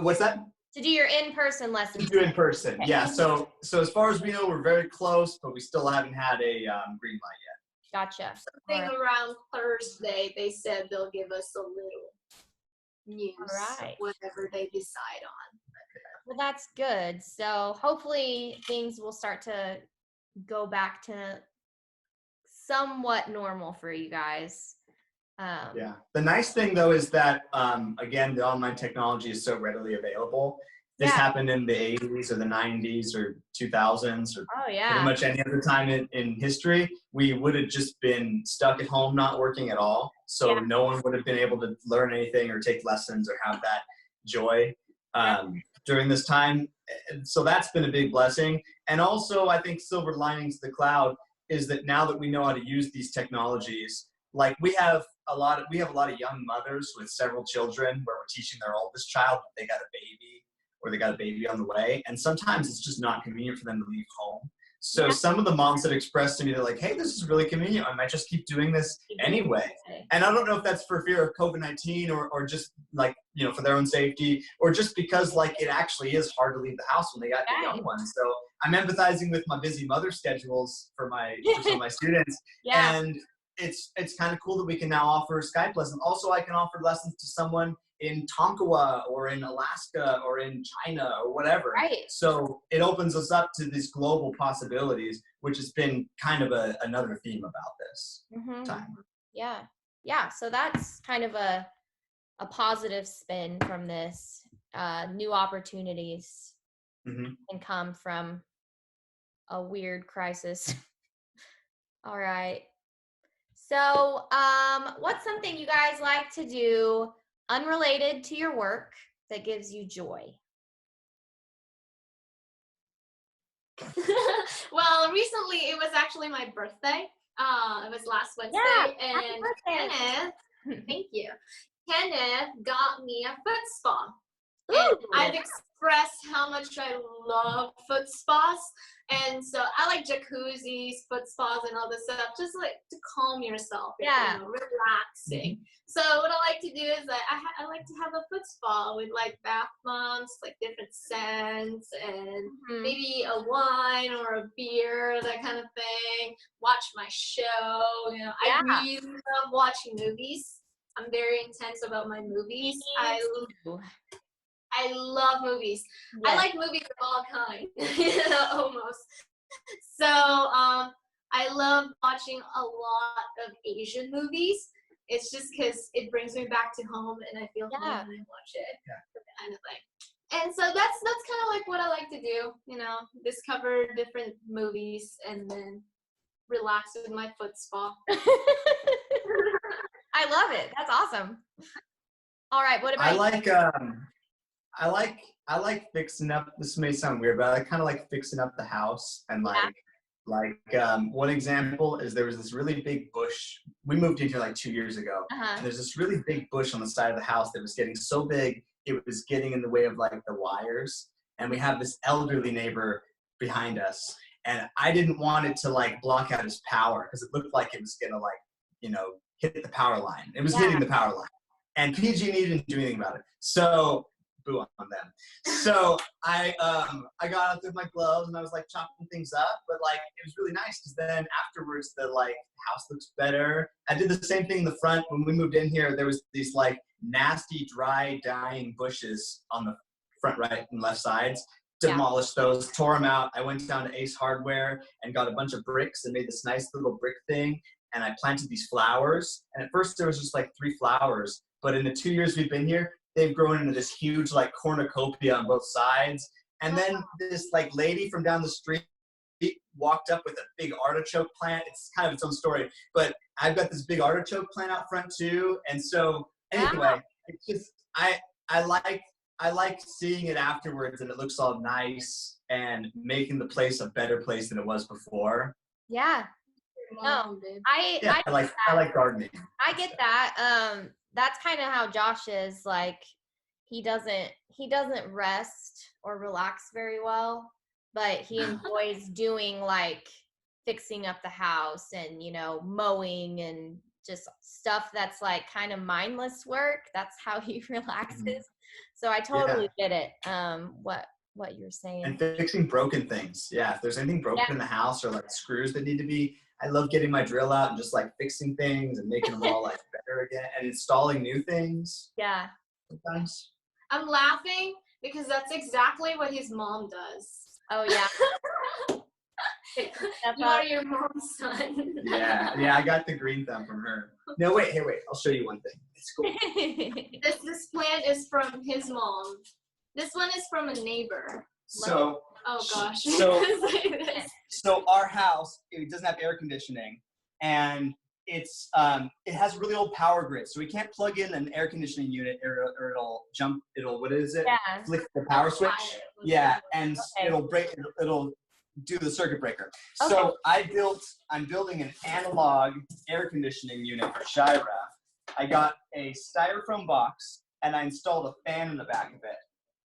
what's that? to do your in-person To lessons. do in person, Okay. yeah. So as far as we know, we're very close, but we still haven't had a green light yet. Gotcha. I think Alright. around Thursday they said they'll give us a little news Alright. whatever they decide on. Well, that's good. So hopefully things will start to go back to somewhat normal for you guys. Yeah. The nice thing though is that again, the online technology is so readily available. This Yeah. happened in the 80s or the 90s or 2000s or Oh pretty yeah. much any other time in history. We would have just been stuck at home, not working at all. So Yeah. no one would have been able to learn anything or take lessons or have that joy during this time. And so that's been a big blessing. And also, I think silver linings to the cloud is that now that we know how to use these technologies, like we have a lot of young mothers with several children where we're teaching their oldest child that they got a baby or they got a baby on the way, and sometimes it's just not convenient for them to leave home. So Yeah. some of the moms that expressed to me, they're like, hey, this is really convenient, I might just keep doing this anyway. And I don't know if that's for fear of COVID-19 or just like, you know, for their own safety, or just because like it actually is hard to leave the house when they got the young ones. So I'm empathizing with my busy mother schedules for some of my students. Yeah. And it's kind of cool that we can now offer Skype lessons. Also, I can offer lessons to someone in Tonkawa or in Alaska or in China or whatever. Right. So it opens us up to these global possibilities, which has been kind of another theme about this time. Yeah. Yeah. So that's kind of a positive spin from this. New opportunities can come from a weird crisis. All right. So, what's something you guys like to do unrelated to your work that gives you joy? Well, recently it was actually my birthday. It was last Wednesday, and Kenneth, thank you. Kenneth got me a foot spa. And I've expressed how much I love foot spas, and so I like jacuzzis, foot spas, and all this stuff, just like to calm yourself, you know, relaxing. So what I like to do is I like to have a foot spa with like bath bombs, like different scents, and maybe a wine or a beer, that kind of thing. Watch my show. You know, I really love watching movies. I'm very intense about my movies. I love movies. I like movies of all kinds, almost. So I love watching a lot of Asian movies. It's just because it brings me back to home, and I feel home when I watch it, kind of thing. And so that's kind of like what I like to do. You know, discover different movies and then relax with my foot spa. I love it. That's awesome. All right. What about I like fixing up. This may sound weird, but I kind of like fixing up the house. And one example is there was this really big bush. We moved in here like 2 years ago, and there's this really big bush on the side of the house that was getting so big it was getting in the way of like the wires. And we have this elderly neighbor behind us, and I didn't want it to like block out his power because it looked like it was gonna like, you know, hit the power line. It was hitting the power line, and PG&E didn't do anything about it. So boo on them. So I got out with my gloves and I was like chopping things up, but like it was really nice because then afterwards the like house looks better. I did the same thing in the front. When we moved in here, there was these like nasty dry dying bushes on the front right and left sides. Demolished those, tore them out. I went down to Ace Hardware and got a bunch of bricks and made this nice little brick thing, and I planted these flowers. And at first there was just like 3 flowers, but in the 2 years we've been here, they've grown into this huge like cornucopia on both sides. And then this like lady from down the street walked up with a big artichoke plant. It's kind of its own story, but I've got this big artichoke plant out front too. And so anyway, it's just I like seeing it afterwards and it looks all nice and making the place a better place than it was before. Yeah. your No, mom did. I I like gardening. I get that. That's kind of how Josh is. Like, he doesn't rest or relax very well, but he enjoys doing like fixing up the house and mowing and just stuff that's like kind of mindless work. That's how he relaxes. So I totally get it. What you're saying. And fixing broken things. Yeah, if there's anything broken in the house or like screws that need to be, I love getting my drill out and just like fixing things and making them all like better again and installing new things. Yeah. Sometimes. I'm laughing because that's exactly what his mom does. Oh yeah. You are your mom's son. Yeah, I got the green thumb from her. No, wait, I'll show you one thing. It's cool. This plant is from his mom. This one is from a neighbor. So, oh gosh. So our house, it doesn't have air conditioning, and it has really old power grid, so we can't plug in an air conditioning unit or it'll what is it? Yeah. Flick the power switch. Yeah, and Okay. it'll do the circuit breaker. Okay. So I'm building an analog air conditioning unit for Shaira. I got a styrofoam box and I installed a fan in the back of it.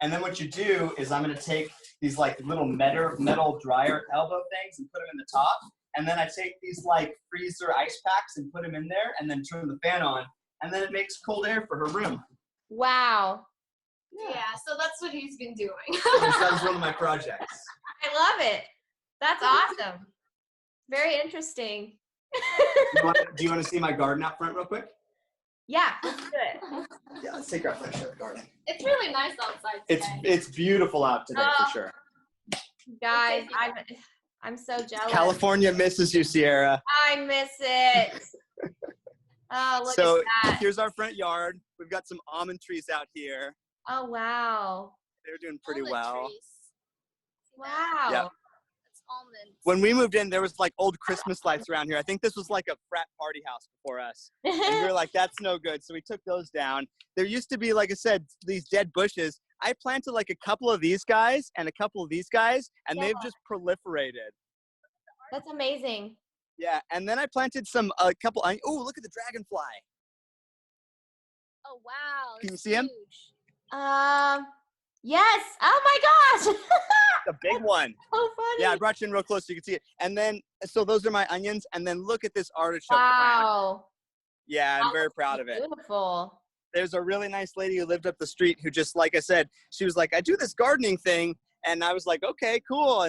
And then what you do is I'm going to take these like little metal dryer elbow things and put them in the top. And then I take these like freezer ice packs and put them in there and then turn the fan on. And then it makes cold air for her room. Wow. Yeah, so that's what he's been doing. That was one of my projects. I love it. That's awesome. Very interesting. Do you want to see my garden out front real quick? Yeah, let's do it. Yeah, let's take our picture of the garden. It's really nice outside today. It's beautiful out today for sure. Guys, I'm so jealous. California misses you, Ciara. I miss it. Oh, look So at that. here's our front yard. We've got some almond trees out here. Oh, wow. They're doing pretty Almond well. trees. See that? Wow. Yeah. It's almonds. When we moved in, there was like old Christmas lights around here. I think this was like a frat party house before us. And we were like, that's no good. So we took those down. There used to be, like I said, these dead bushes. I planted like a couple of these guys and a couple of these guys, and they've just proliferated. That's amazing. Yeah, and then I planted a couple. Oh, look at the dragonfly. Oh wow. Can you it's see him? huge. Yes. Oh my gosh. The big one. So funny. Yeah, I brought you in real close so you can see it. And then, so those are my onions. And then look at this artichoke plant. Wow. Yeah, I'm very proud of it. Beautiful. There's a really nice lady who lived up the street who just, like I said, she was like, I do this gardening thing. And I was like, okay, cool.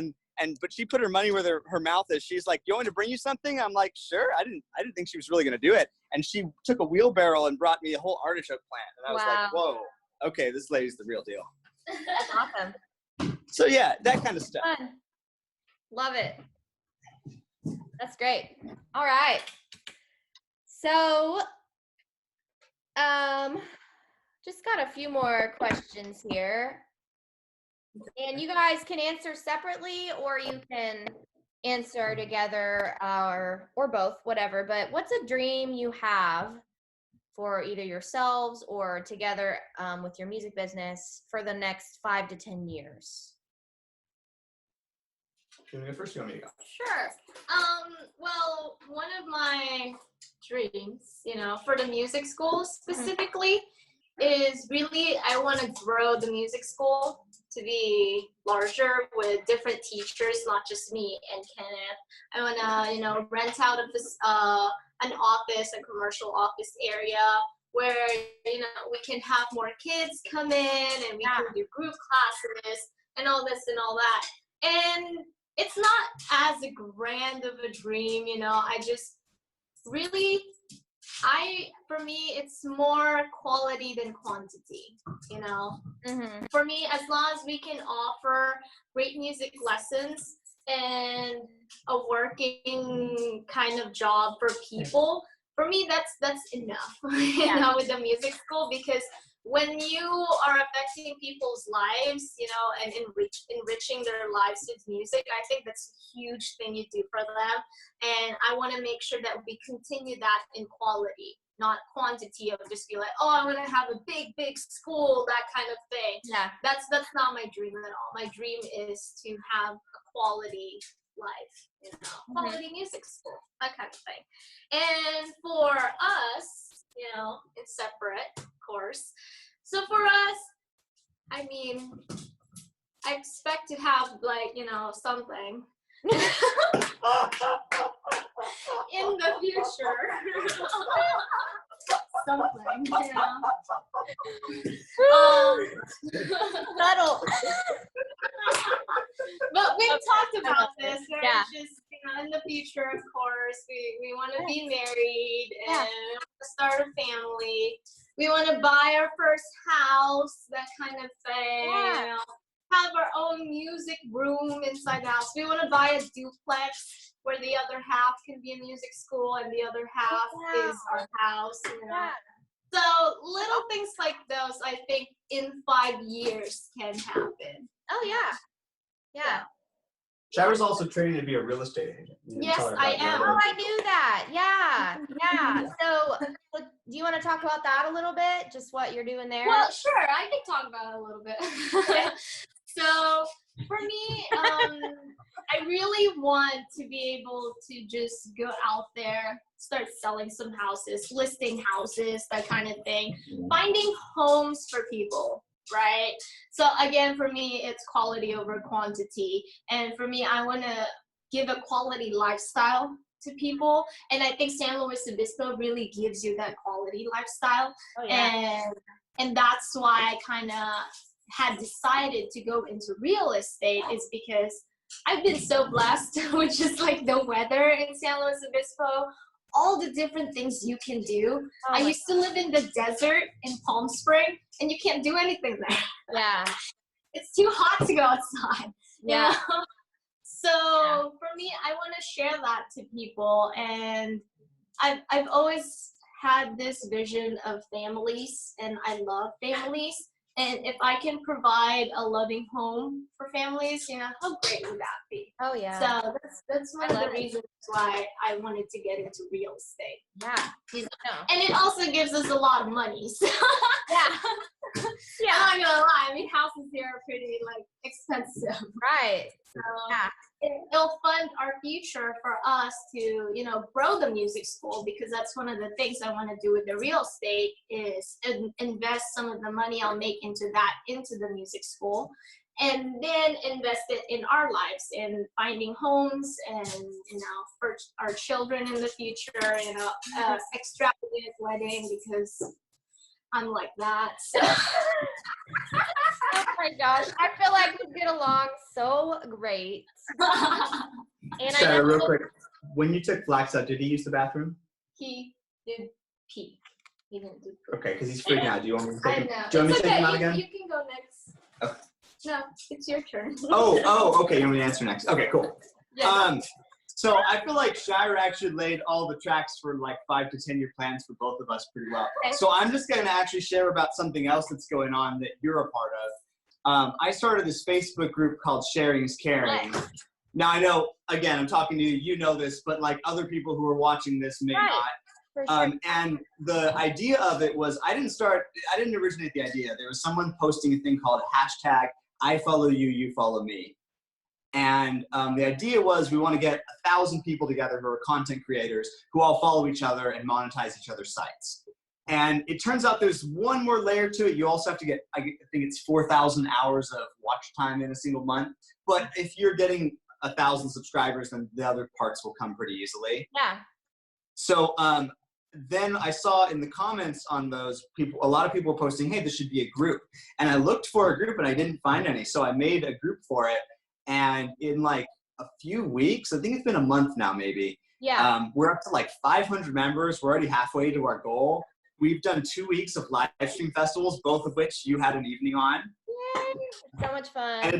But she put her money where her mouth is. She's like, you want me to bring you something? I'm like, sure. I didn't think she was really going to do it. And she took a wheelbarrow and brought me a whole artichoke plant. And I was like, whoa, okay, this lady's the real deal. That's awesome. So yeah, that kind of stuff. Fun. Love it. That's great. All right. So, just got a few more questions here. And you guys can answer separately or you can answer together or both, whatever. But what's a dream you have for either yourselves or together with your music business for the next 5 to 10 years? You want to go first? You want me to go? Sure. Well, one of my dreams, for the music school specifically, is really I want to grow the music school to be larger with different teachers, not just me and Kenneth. I want to, rent out of this an office, a commercial office area where we can have more kids come in and we can do group classes and all this and all that. And it's not as grand of a dream, I just really, for me, it's more quality than quantity, Mm-hmm. For me, as long as we can offer great music lessons and a working kind of job for people, for me, that's enough, with the music school, because when you are affecting people's lives, and enriching their lives with music, I think that's a huge thing you do for them. And I want to make sure that we continue that in quality, not quantity of just be like, oh, I want to have a big school, that kind of thing. Yeah. That's not my dream at all. My dream is to have a quality life, quality music school, that kind of thing. And for us, it's separate, of course. So for us, I mean, I expect to have something in the future. Something, Subtle. But we've talked about this. Yeah. Just in the future, of course, we want to be married and we want to start a family. We want to buy our first house, that kind of thing. Yeah. Have our own music room inside the house. We want to buy a duplex where the other half can be a music school and the other half is our house. Yeah. So little things like those, I think, in 5 years can happen. Oh yeah. Yeah. Shaira's also training to be a real estate agent. You didn't Yes, tell her about I that. am. Oh, I knew that. Yeah. Yeah. So, do you want to talk about that a little bit? Just what you're doing there? Well, sure, I can talk about it a little bit. So for me, I really want to be able to just go out there, start selling some houses, listing houses, that kind of thing, finding homes for people, right? So again, for me, it's quality over quantity. And for me, I want to give a quality lifestyle to people. And I think San Luis Obispo really gives you that quality lifestyle. Oh, yeah. And that's why I kind of had decided to go into real estate, is because I've been so blessed with just like the weather in San Luis Obispo, all the different things you can do. Oh, I used to live in the desert in Palm Spring, and you can't do anything there. Yeah. It's too hot to go outside. Yeah. You know? So for me, I want to share that to people, and I've always had this vision of families, and I love families. And if I can provide a loving home for families, how great would that be? Oh yeah. So that's one of the love it. reasons why I wanted to get into real estate. Yeah. And it also gives us a lot of money. So Yeah. Yeah. I'm not gonna lie. I mean, houses here are pretty expensive. Right. So Yeah. it'll fund our future for us to, grow the music school, because that's one of the things I want to do with the real estate is invest some of the money I'll make into the music school, and then invest it in our lives, in finding homes and, for our children in the future, extravagant wedding, because I'm like that. So. Oh my gosh, I feel like we get along so great. And Shaira, real quick, when you took Flax out, did he use the bathroom? He did pee. He didn't do poop. Okay, because he's freaking out. Do you want me to take him? know. Do you want me It's to take him out okay. again? You can go next. Okay. No, it's your turn. Oh, okay. You want me to answer next? Okay, cool. Yeah. So I feel like Shaira actually laid all the tracks for 5 to 10 year plans for both of us pretty well. Okay. So I'm just going to actually share about something else that's going on that you're a part of. I started this Facebook group called Sharing is Caring. Now I know, again, I'm talking to you, you know this, but other people who are watching this may Right. not. For sure. And the idea of it was, I didn't originate the idea. There was someone posting a thing called #IFollowYou, you follow me. And the idea was we want to get 1,000 people together who are content creators who all follow each other and monetize each other's sites. And it turns out there's one more layer to it. You also have to get, I think it's 4,000 hours of watch time in a single month. But if you're getting 1,000 subscribers, then the other parts will come pretty easily. Yeah. So then I saw in the comments on those people, a lot of people were posting, hey, this should be a group. And I looked for a group and I didn't find any. So I made a group for it. And in a few weeks, I think it's been a month now maybe, Yeah. we're up to 500 members. We're already halfway to our goal. We've done 2 weeks of live stream festivals, both of which you had an evening on. Yay. So much fun. And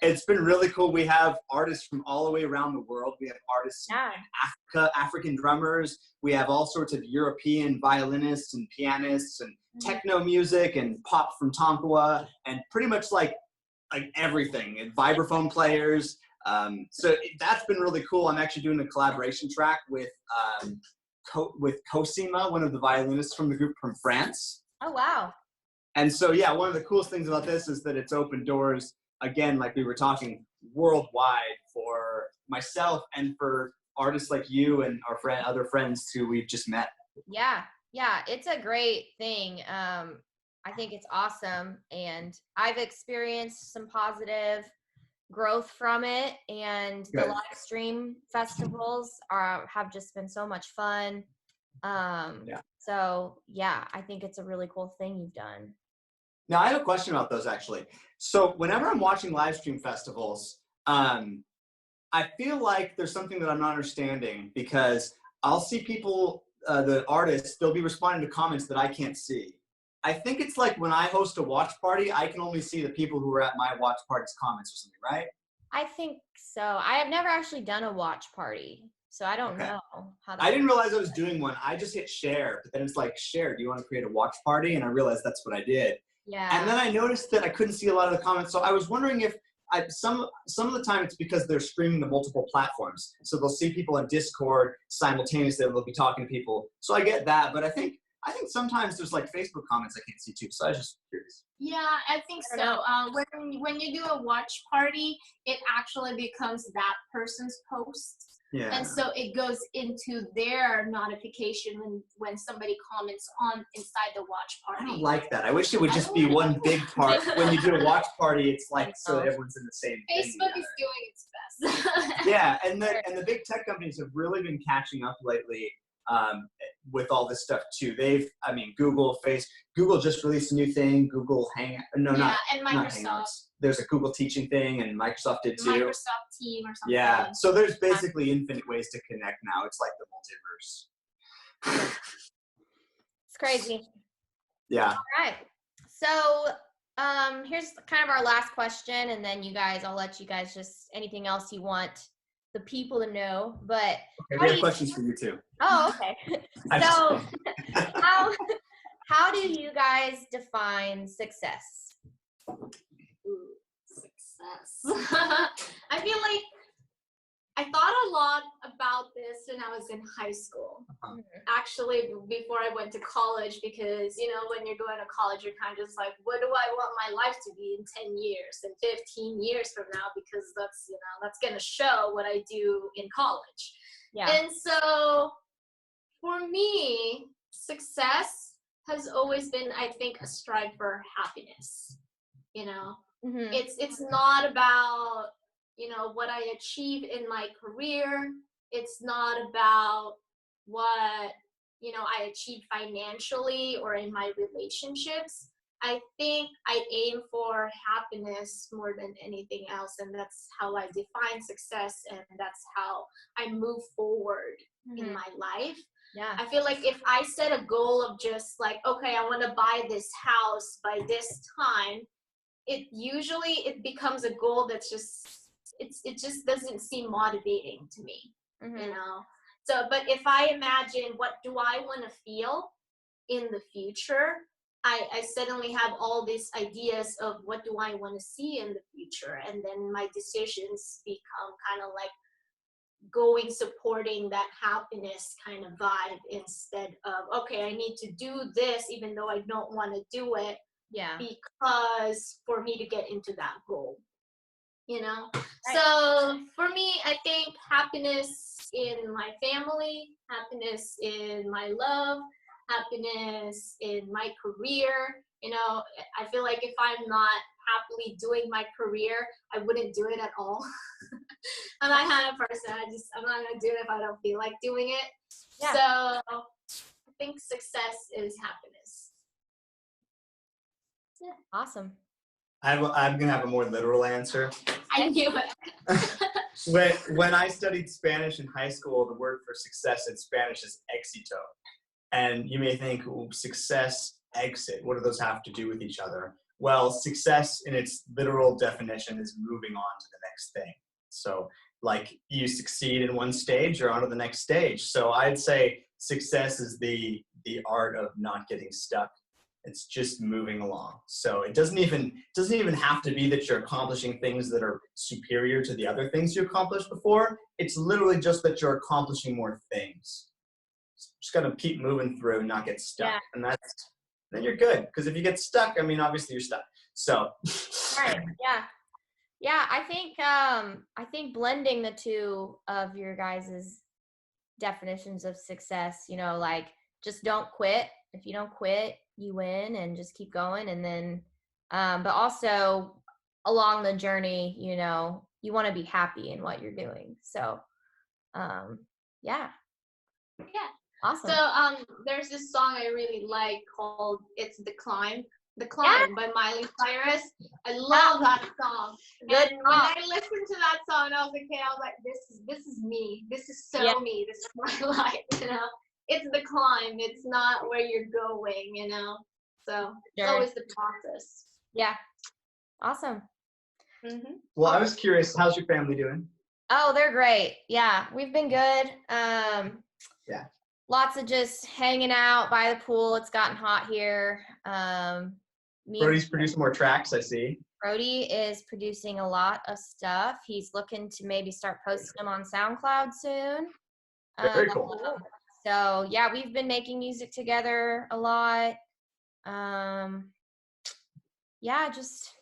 it's been really cool. We have artists from all the way around the world. We have artists in Africa, African drummers. We have all sorts of European violinists and pianists and techno music and pop from Tonkawa and pretty much everything, and vibraphone players. So that's been really cool. I'm actually doing a collaboration track with Cosima, one of the violinists from the group from France. Oh, wow. And so, yeah, one of the coolest things about this is that it's open doors, again, like we were talking, worldwide for myself and for artists like you and our other friends who we've just met. Yeah, it's a great thing. I think it's awesome, and I've experienced some positive growth from it, and the Good. live stream festivals have just been so much fun. So yeah, I think it's a really cool thing you've done. Now, I have a question about those, actually. So whenever I'm watching live stream festivals, I feel like there's something that I'm not understanding, because I'll see people, the artists, they'll be responding to comments that I can't see. I think it's like when I host a watch party, I can only see the people who are at my watch party's comments or something, right? I think so. I have never actually done a watch party, so I don't know how that I didn't works. realize I was doing one. I just hit share, but then it's like, share, do you want to create a watch party? And I realized that's what I did. Yeah. And then I noticed that I couldn't see a lot of the comments. So I was wondering if some of the time it's because they're streaming to multiple platforms. So they'll see people on Discord simultaneously. They'll be talking to people. So I get that. But I think sometimes there's like Facebook comments I can't see too. So I was just curious. Yeah, I think so. When you do a watch party, it actually becomes that person's post. Yeah. And so it goes into their notification when somebody comments on inside the watch I party. don't like that. I wish it would just be one big part. When you do a watch party, it's like so that everyone's in the same thing. Facebook is doing its best. Yeah, and the big tech companies have really been catching up lately with all this stuff too. Google just released a new thing. Google Hangout. No, Yeah, not and not Microsoft. Hangouts. There's a Google teaching thing, and Microsoft did too. Microsoft Team or something. Yeah, so there's basically infinite ways to connect now. It's like the multiverse. It's crazy. Yeah. All right. So here's kind of our last question, and then I'll let you guys just anything else you want the people to know. But Okay, we have questions for you too. Oh, okay. So how do you guys define success? Ooh, success. I feel like I thought a lot about this when I was in high school. Actually, before I went to college, because, when you're going to college, you're kind of just like, what do I want my life to be in 10 years and 15 years from now? Because that's going to show what I do in college. Yeah. And so for me, success has always been, I think, a strive for happiness. Mm-hmm. It's not about what I achieve in my career. It's not about what I achieve financially or in my relationships. I think I aim for happiness more than anything else, and that's how I define success, and that's how I move forward in my life. Yeah. I feel like if I set a goal of just like, okay, I want to buy this house by this time, it becomes a goal that's just it just doesn't seem motivating to me. So but if I imagine what do I want to feel in the future, I suddenly have all these ideas of what do I want to see in the future, and then my decisions become kind of like supporting that happiness kind of vibe, instead of, okay, I need to do this even though I don't want to do it, because for me to get into that goal, Right. So for me, I think happiness in my family, happiness in my love, happiness in my career. I feel like if I'm not happily doing my career, I wouldn't do it at all. I'm that kind of person. I'm not going to do it if I don't feel like doing it. Yeah. So I think success is happiness. Yeah. Awesome. I'm going to have a more literal answer. I knew it. When I studied Spanish in high school, the word for success in Spanish is éxito. And you may think, success, exit, what do those have to do with each other? Well, success in its literal definition is moving on to the next thing. So like you succeed in one stage, you're on to the next stage. So I'd say success is the art of not getting stuck. It's just moving along. So it doesn't even have to be that you're accomplishing things that are superior to the other things you accomplished before. It's literally just that you're accomplishing more things. Just gotta keep moving through and not get stuck. And then you're good. Because if you get stuck, obviously you're stuck. So right, yeah. Yeah, I think blending the two of your guys's definitions of success, like just don't quit. If you don't quit, you win, and just keep going. And then but also along the journey, you want to be happy in what you're doing. So yeah, Yeah. awesome. So there's this song I really like called "It's the Climb." The Yeah. Climb by Miley Cyrus. I love that song. Good And when song. I listened to that song, I was a kid. I was like, "This is me. This is so Yeah. me. This is my life." It's the climb. It's not where you're going. So it's Sure. always the process. Yeah, awesome. Mm-hmm. Well, I was curious, how's your family doing? Oh, they're great. Yeah, we've been good. Yeah. Lots of just hanging out by the pool. It's gotten hot here. Brody's producing more tracks, I see. Brody is producing a lot of stuff. He's looking to maybe start posting them on SoundCloud soon. Very cool. So yeah, we've been making music together a lot. Yeah, just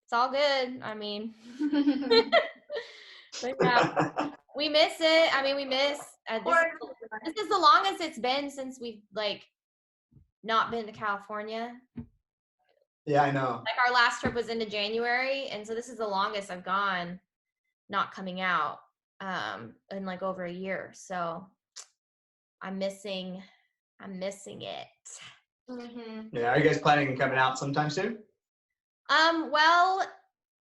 it's all good. I mean, but yeah, we miss it. I mean, we miss this is the longest it's been since we've not been to California. Yeah, I know. Like our last trip was into January, and so this is the longest I've gone not coming out in like over a year. So I'm missing it. Mm-hmm. Yeah, are you guys planning on coming out sometime soon? Well,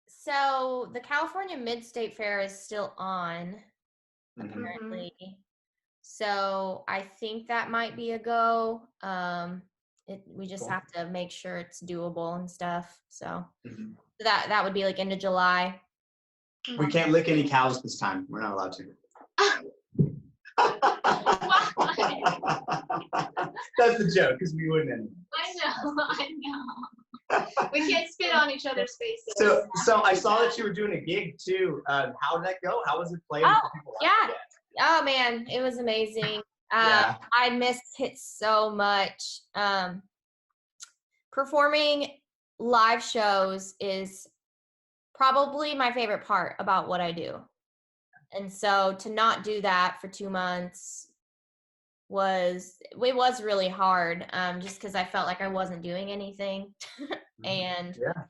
so the California Mid-State Fair is still on, apparently. So I think that might be a go. We just Cool. have to make sure it's doable and stuff. So Mhm. that would be like into July. We can't lick any cows this time. We're not allowed to. That's the joke, because we wouldn't. I know. We can't spit on each other's faces. So I saw that you were doing a gig too. How did that go? How was it playing? Oh, for people yeah. like Oh man, it was amazing. Yeah. I missed it so much. Performing live shows is probably my favorite part about what I do. And so to not do that for 2 months was really hard, just because I felt like I wasn't doing anything. And Yeah.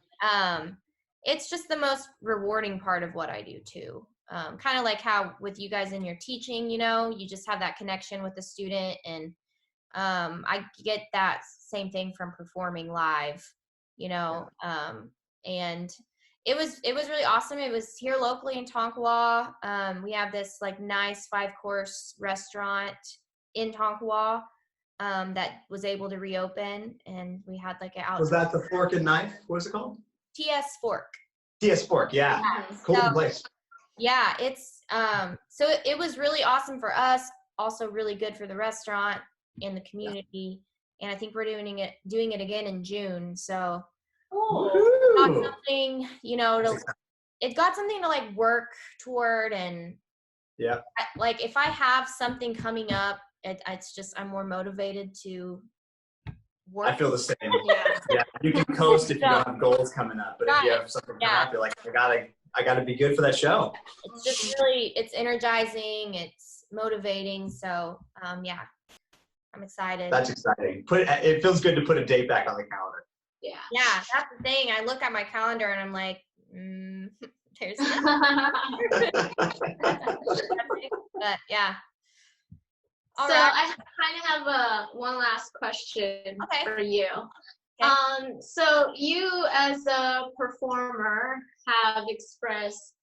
it's just the most rewarding part of what I do too. Kind of like how with you guys in your teaching, you just have that connection with the student, and I get that same thing from performing live, and it was really awesome. It was here locally in Tonkawa. We have this like nice 5-course restaurant in Tonkawa that was able to reopen, and we had like an Was that the Fork and Knife? What was it called? TS Fork. TS Fork, yeah. Cool So, place. yeah, it's so it was really awesome for us, also really good for the restaurant and the community. And I think we're doing it again in June. So got something, it got something to like work toward. And yeah, like if I have something coming up, it's just I'm more motivated to work. I feel the same. Yeah, you can coast if you don't have goals coming up, but if you have something coming up, you're like, I gotta be good for that show. It's just really, it's energizing, it's motivating. So yeah, I'm excited. That's exciting. It feels good to put a date back on the calendar. Yeah, that's the thing. I look at my calendar and I'm like, there's but yeah. All right. I kind of have one last question for you. Okay. So you as a performer have expressed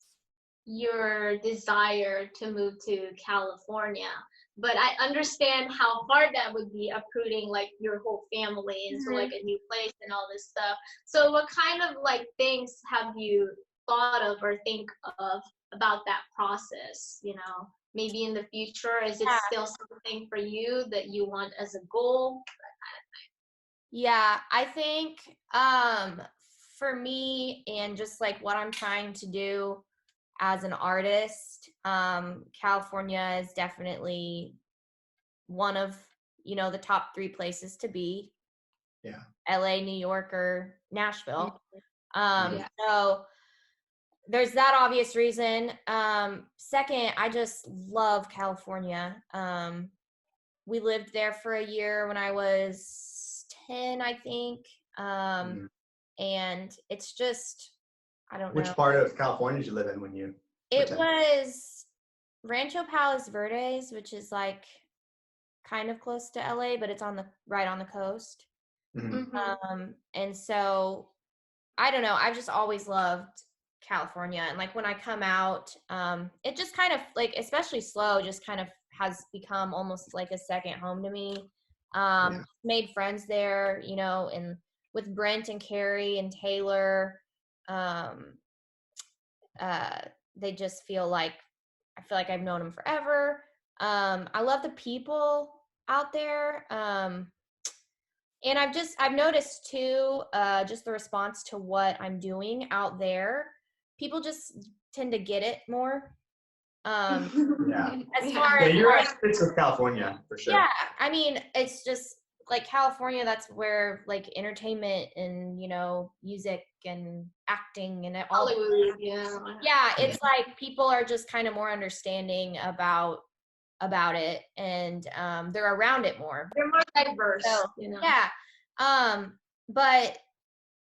your desire to move to California, but I understand how hard that would be uprooting like your whole family into like a new place and all this stuff. So what kind of like things have you thought of or think of about that process? Maybe in the future, is it still something for you that you want as a goal? That kind of thing. Yeah, I think for me and just like what I'm trying to do as an artist, California is definitely one of, the top 3 places to be. Yeah. LA, New York, or Nashville. So there's that obvious reason. Second, I just love California. We lived there for a year when I was 10, I think. Mhm. And it's just, I don't Which know. part of California did you live in when you were It 10? was Rancho Palos Verdes, which is like kind of close to LA, but it's right on the coast. Mhm. And so I don't know, I've just always loved California. And like when I come out, it just kind of like, especially SLO, just kind of has become almost like a second home to me. Yeah. Made friends there, you know, and with Brent and Carrie and Taylor, um, they just feel like, I feel like I've known them forever. I love the people out there. And I've noticed too, just the response to what I'm doing out there. People just tend to get it more. Yeah. As far Yeah, as you're like, right. It's with California for sure. yeah, I mean, it's just like California, that's where like entertainment and, you know, music and acting and all that. Hollywood, yeah. Yeah, it's like people are just kind of more understanding about it, and they're around it more. They're more diverse, So you know. yeah, but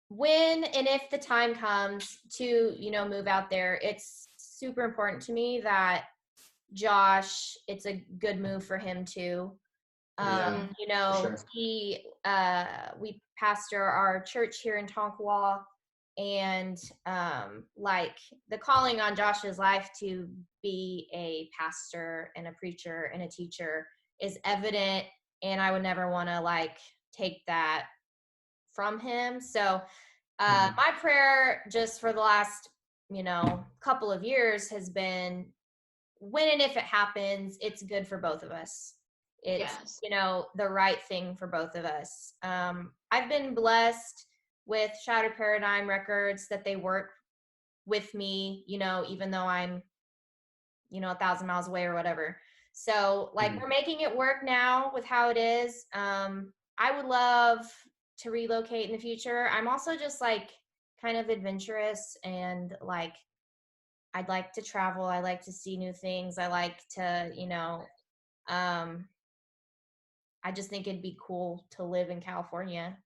when and if the time comes to, you know, move out there, it's super important to me that Josh, it's a good move for him too. Yeah, You know, sure. we pastor our church here in Tonkawa, and like the calling on Josh's life to be a pastor and a preacher and a teacher is evident, and I would never want to like take that from him. So my prayer just for the last, you know, couple of years has been, when and if it happens, it's good for both of us. It's, Yes. you know, the right thing for both of us. I've been blessed with Shattered Paradigm Records that they work with me, you know, even though I'm, you know, 1,000 miles away or whatever. So like we're making it work now with how it is. I would love to relocate in the future. I'm also just like kind of adventurous, and like I'd like to travel. I like to see new things. I like to, you know, I just think it'd be cool to live in California,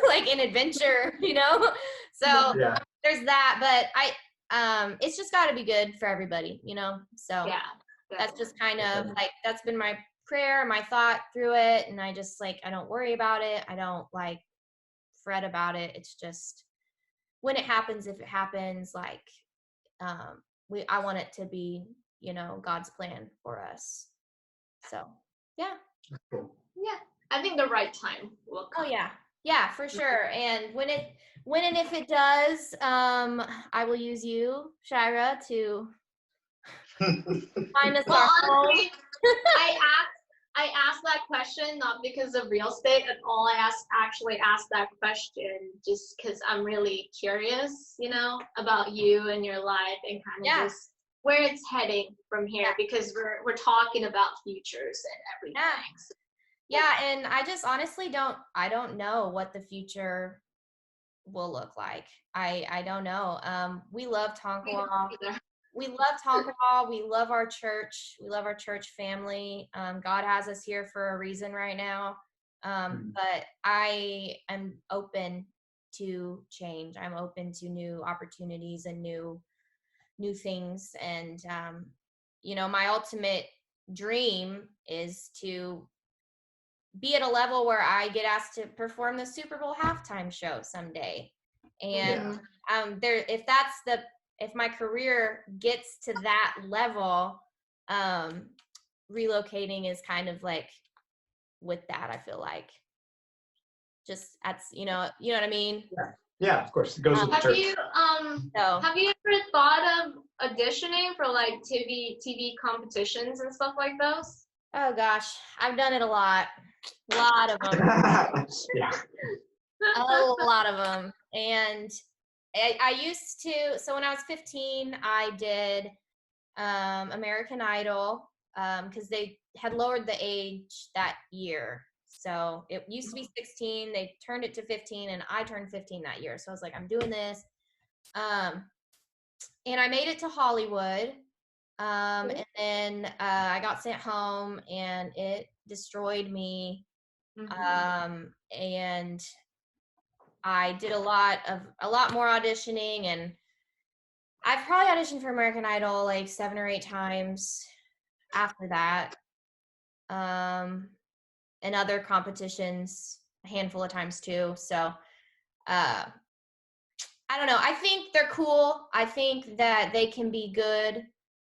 like an adventure, you know? So Yeah. there's that, but it's just got to be good for everybody, you know? So Yeah. that's just kind of like, that's been my prayer, my thought through it. And I just like, I don't worry about it. I don't like fret about it. It's just when it happens, if it happens, like, I want it to be, you know, God's plan for us. So yeah. Cool. Yeah. I think the right time will Oh come. yeah, for sure. And when and if it does, I will use you, Shaira, to find us Well, our home. honestly, I asked that question not because of real estate at all. I actually asked that question just because I'm really curious, you know, about you and your life and kind of Yeah. just where it's heading from here, because we're talking about futures and everything. Yeah, and I just honestly don't know what the future will look like. I don't know. We love Tonkawa. We love Tonkawa. We love our church. We love our church family. God has us here for a reason right now. But I am open to change. I'm open to new opportunities and new things. And you know, my ultimate dream is to be at a level where I get asked to perform the Super Bowl halftime show someday. And if my career gets to that level, relocating is kind of like with that, I feel like just that's, you know what I mean? Yeah, of course. It goes with the church. Have you ever thought of auditioning for like TV competitions and stuff like those? Oh gosh, I've done it a lot of them. Yeah. A lot of them. And I used to, so when I was 15, I did American Idol, because they had lowered the age that year. So it used to be 16, they turned it to 15, and I turned 15 that year. So I was like, I'm doing this. and I made it to Hollywood. And then I got sent home, and it destroyed me. And I did a lot more auditioning, and I've probably auditioned for American Idol like 7 or 8 times after that. And other competitions a handful of times too. So I don't know. I think they're cool. I think that they can be good.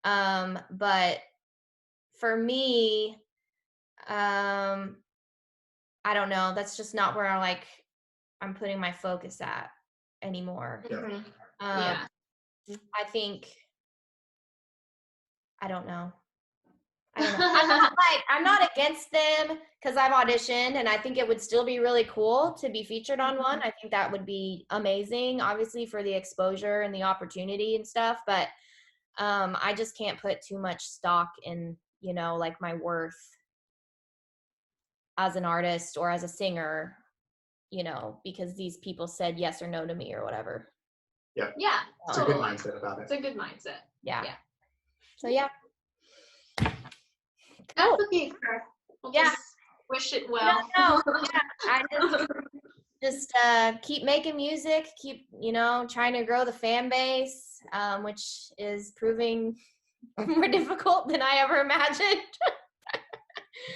But for me, I don't know. That's just not where I'm putting my focus at anymore. Yeah. I think, I don't know. I'm not against them because I've auditioned, and I think it would still be really cool to be featured on one. I think that would be amazing, obviously, for the exposure and the opportunity and stuff. But I just can't put too much stock in, like my worth as an artist or as a singer, because these people said yes or no to me or whatever. Yeah. Yeah. It's a good mindset about It's it. a good mindset. Yeah. Yeah. So yeah. That's okay, Kurt. We'll Yeah. just wish it well. No. Yeah. I just keep making music, keep, trying to grow the fan base, which is proving more difficult than I ever imagined.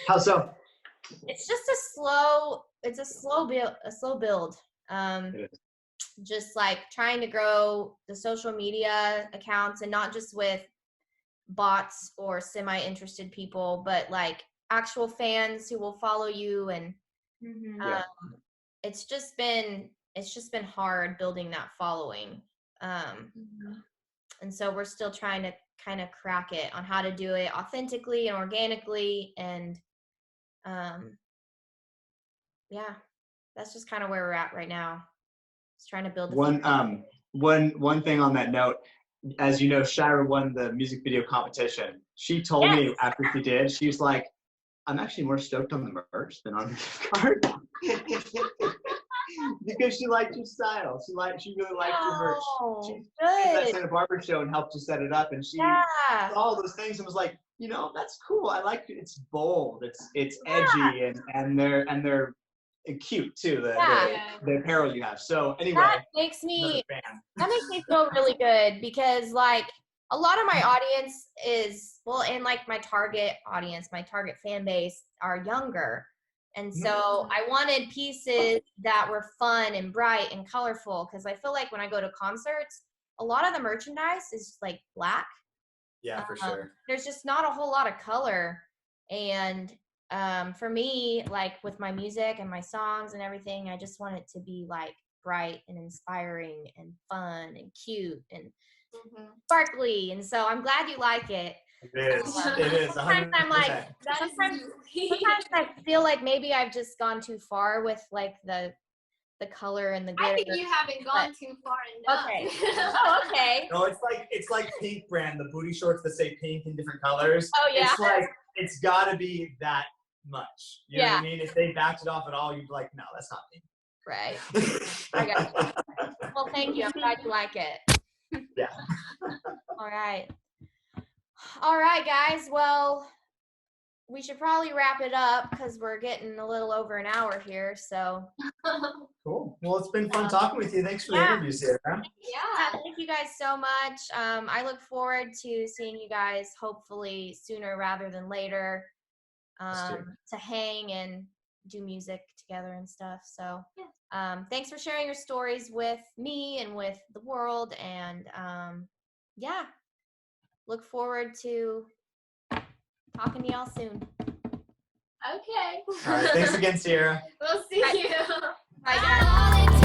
How so? It's just a slow build. It is. Just like trying to grow the social media accounts, and not just with bots or semi-interested people, but like actual fans who will follow you. And Yeah. it's just been hard building that following. And so we're still trying to kind of crack it on how to do it authentically and organically. And yeah, that's just kind of where we're at right now. Just trying to build the One thing on that note, as you know, Shaira won the music video competition. She told me after she did, she was like, I'm actually more stoked on the merch than on the gift card. Because she liked your style. She really liked your merch. She did that Santa Barbara show and helped you set it up, and she saw all those things and was like, that's cool. I like it. It's bold. It's edgy, and they're cute too. The apparel you have. So anyway, that makes me feel really good, because like a lot of my audience is, and like my target audience, my target fan base are younger. And so I wanted pieces that were fun and bright and colorful, because I feel like when I go to concerts, a lot of the merchandise is like black. Yeah, for sure. There's just not a whole lot of color. And for me, like with my music and my songs and everything, I just want it to be like bright and inspiring and fun and cute and sparkly. And so I'm glad you like it. It is. Sometimes I'm like, sometimes I feel like maybe I've just gone too far with like the color and the glitter. I think you haven't gone too far enough. Okay. Oh, okay. No, it's like Pink brand, the booty shorts that say pink in different colors. Oh yeah. It's like, it's got to be that much. You know what I mean? If they backed it off at all, you'd be like, no, that's not pink. Right. I got you. Well, thank you. I'm glad you like it. Yeah. All right, guys. Well, we should probably wrap it up because we're getting a little over an hour here. So Cool. Well, it's been fun talking with you. Thanks for the interview, Ciara. Yeah. Thank you guys so much. I look forward to seeing you guys hopefully sooner rather than later, to hang and do music together and stuff. So thanks for sharing your stories with me and with the world. And look forward to talking to y'all soon. Okay. All right. Thanks again, Ciara. We'll see you. Bye, guys.